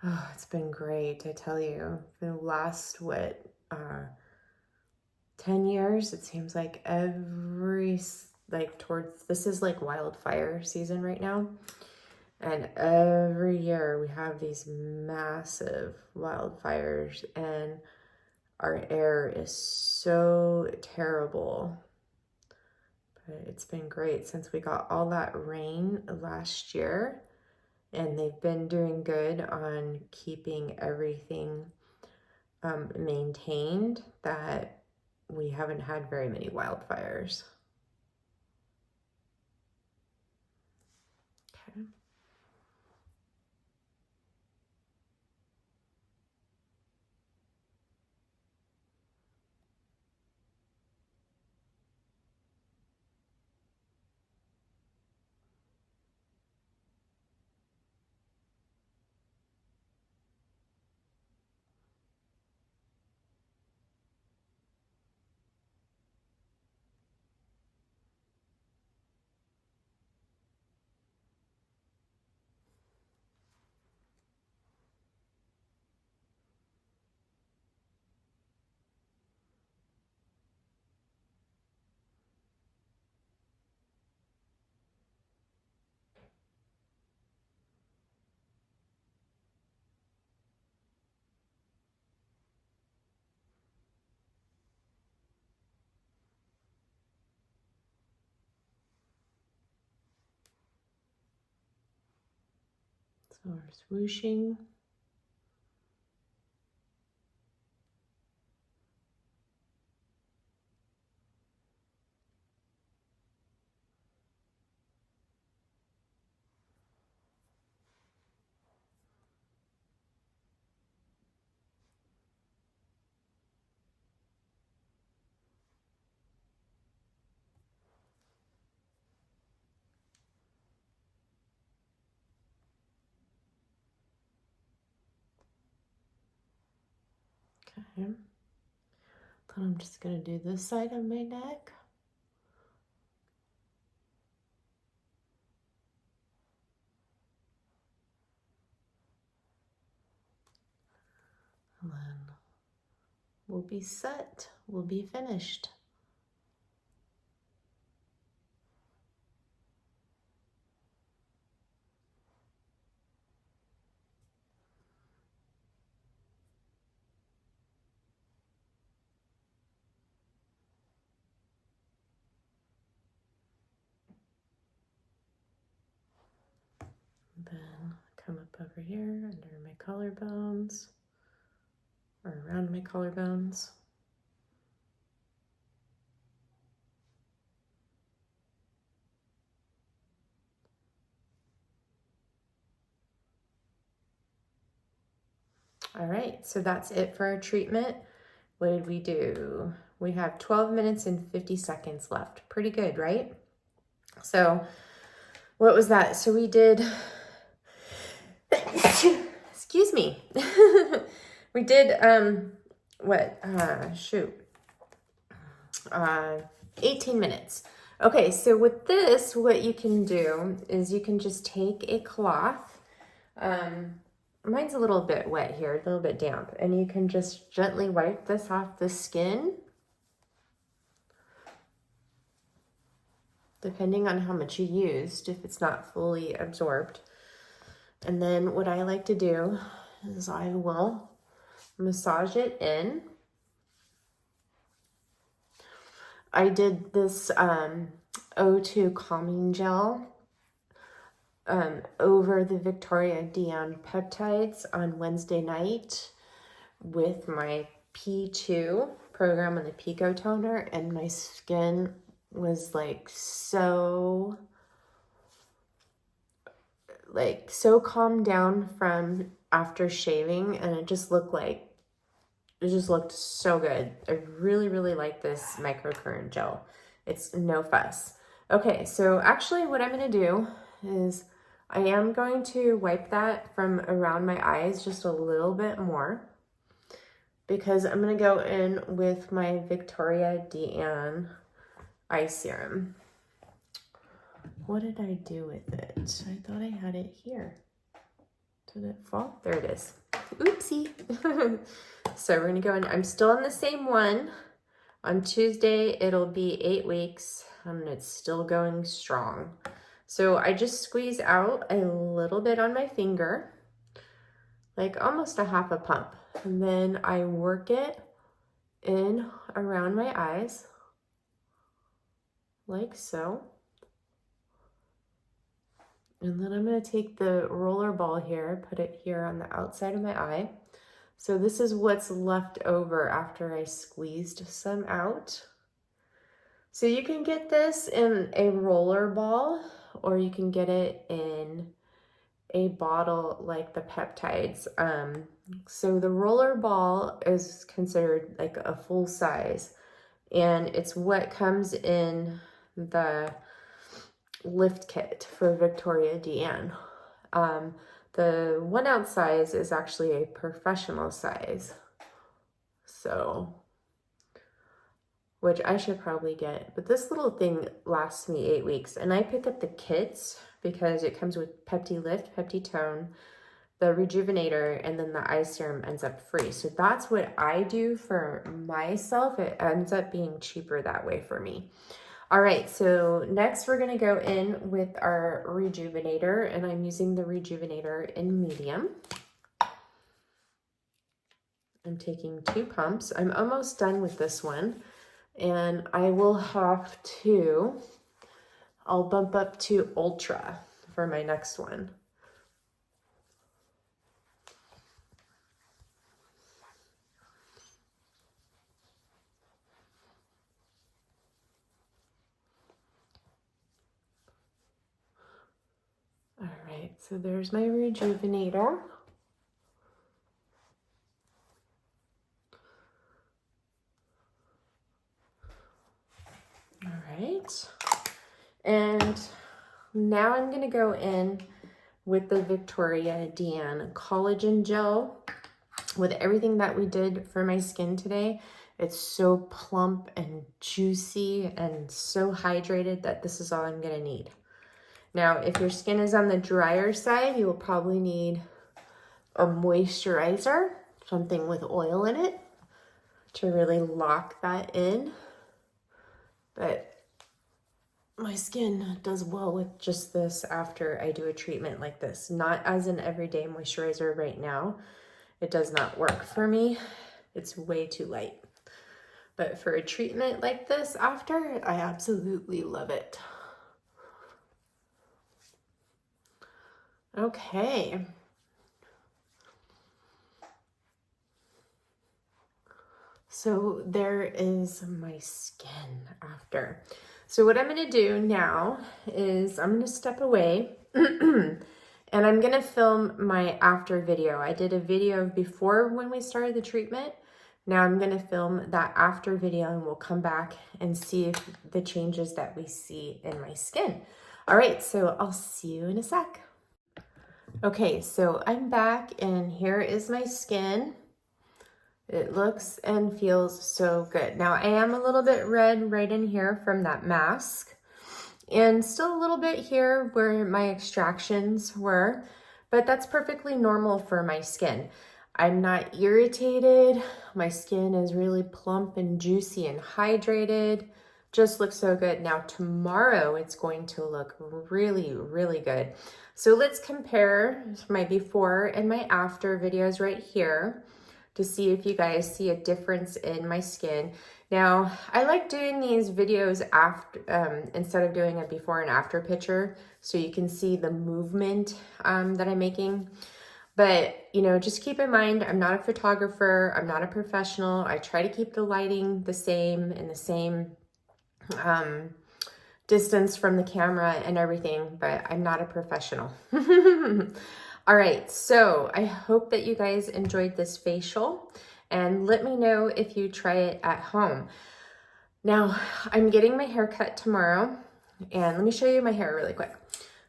Oh, it's been great, I tell you. The last, 10 years, it seems like this is like wildfire season right now. And every year we have these massive wildfires, and our air is so terrible. But it's been great since we got all that rain last year, and they've been doing good on keeping everything maintained, that we haven't had very many wildfires. Okay. So we're swooshing. Okay. Then I'm just going to do this side of my neck. And then we'll be set. We'll be finished. Then come up over over here under my collarbones or around my collarbones. All right, so that's it for our treatment. What did we do? We have 12 minutes and 50 seconds left. Pretty good, right? So what was that? So we did, excuse me. We did, 18 minutes. Okay, so with this, what you can do is you can just take a cloth. Mine's a little bit wet here, a little bit damp, and you can just gently wipe this off the skin, depending on how much you used, if it's not fully absorbed. And then what I like to do is I will massage it in. I did this O2 calming gel over the Viktoria De Ann Peptides on Wednesday night with my P2 program on the Pico Toner, and my skin was so calmed down from after shaving, and it just looked so good. I really like this microcurrent gel. It's no fuss. Okay, so actually what I'm going to do is I am going to wipe that from around my eyes just a little bit more, because I'm going to go in with my Viktoria De Ann eye serum. What did I do with it? I thought I had it here. Did it fall? There it is. Oopsie. So we're going to go in. I'm still on the same one. On Tuesday, it'll be 8 weeks, and it's still going strong. So I just squeeze out a little bit on my finger, like almost a half a pump. And then I work it in around my eyes, like so. And then I'm going to take the roller ball here, put it here on the outside of my eye. So this is what's left over after I squeezed some out. So you can get this in a roller ball, or you can get it in a bottle like the peptides. So the roller ball is considered like a full size, and it's what comes in the lift kit for Viktoria De Ann. The 1 ounce size is actually a professional size, so, which I should probably get, but this little thing lasts me 8 weeks, and I pick up the kits because it comes with Pepti Lift, Pepti Tone, the Rejuvenator, and then the eye serum ends up free. So that's what I do for myself. It ends up being cheaper that way for me. All right, so next we're gonna go in with our Rejuvenator, and I'm using the Rejuvenator in medium. I'm taking 2 pumps. I'm almost done with this one, and I will have to, I'll bump up to Ultra for my next one. All right, so there's my Rejuvenator. All right, and now I'm gonna go in with the Viktoria De Ann Collagen Gel. With everything that we did for my skin today, it's so plump and juicy and so hydrated that this is all I'm gonna need. Now, if your skin is on the drier side, you will probably need a moisturizer, something with oil in it, to really lock that in. But my skin does well with just this after I do a treatment like this. Not as an everyday moisturizer right now. It does not work for me. It's way too light. But for a treatment like this after, I absolutely love it. Okay. so there is my skin after. So what I'm gonna do now is I'm gonna step away and I'm gonna film my after video. I did a video before when we started the treatment. Now I'm gonna film that after video and we'll come back and see if the changes that we see in my skin. All right, so I'll see you in a sec. Okay, so I'm back and here is my skin. It looks and feels so good. Now I am a little bit red right in here from that mask and still a little bit here where my extractions were, but that's perfectly normal for my skin. I'm not irritated. My skin is really plump and juicy and hydrated. Just looks so good. Now tomorrow it's going to look really, really good. So let's compare my before and my after videos right here to see if you guys see a difference in my skin. Now, I like doing these videos after instead of doing a before and after picture so you can see the movement that I'm making. But, you know, just keep in mind, I'm not a photographer, I'm not a professional. I try to keep the lighting the same and the same distance from the camera and everything, but I'm not a professional. All right, so I hope that you guys enjoyed this facial and let me know if you try it at home. Now, I'm getting my hair cut tomorrow and let me show you my hair really quick.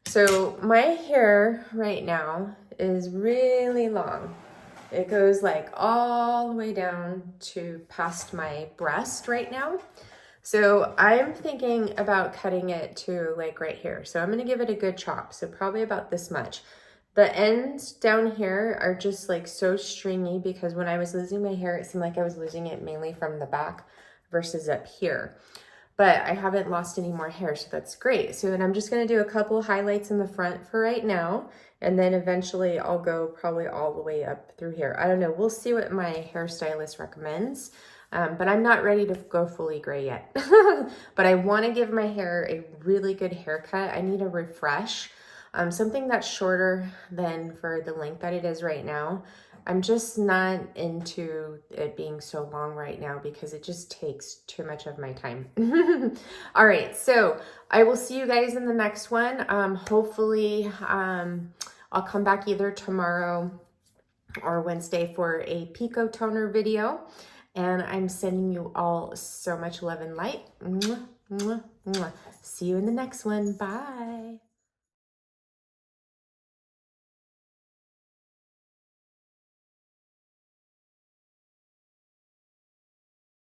So my hair right now is really long. It goes like all the way down to past my breast right now. So I'm thinking about cutting it to like right here. So I'm gonna give it a good chop. So probably about this much. The ends down here are just like so stringy because when I was losing my hair, it seemed like I was losing it mainly from the back versus up here. But I haven't lost any more hair, so that's great. So then I'm just gonna do a couple highlights in the front for right now, and then eventually I'll go probably all the way up through here. I don't know, we'll see what my hairstylist recommends, but I'm not ready to go fully gray yet. But I wanna give my hair a really good haircut. I need a refresh, something that's shorter than for the length that it is right now. I'm just not into it being so long right now because it just takes too much of my time. All right, so I will see you guys in the next one. Hopefully, I'll come back either tomorrow or Wednesday for a Pico Toner video. And I'm sending you all so much love and light. Mwah, mwah, mwah. See you in the next one. Bye.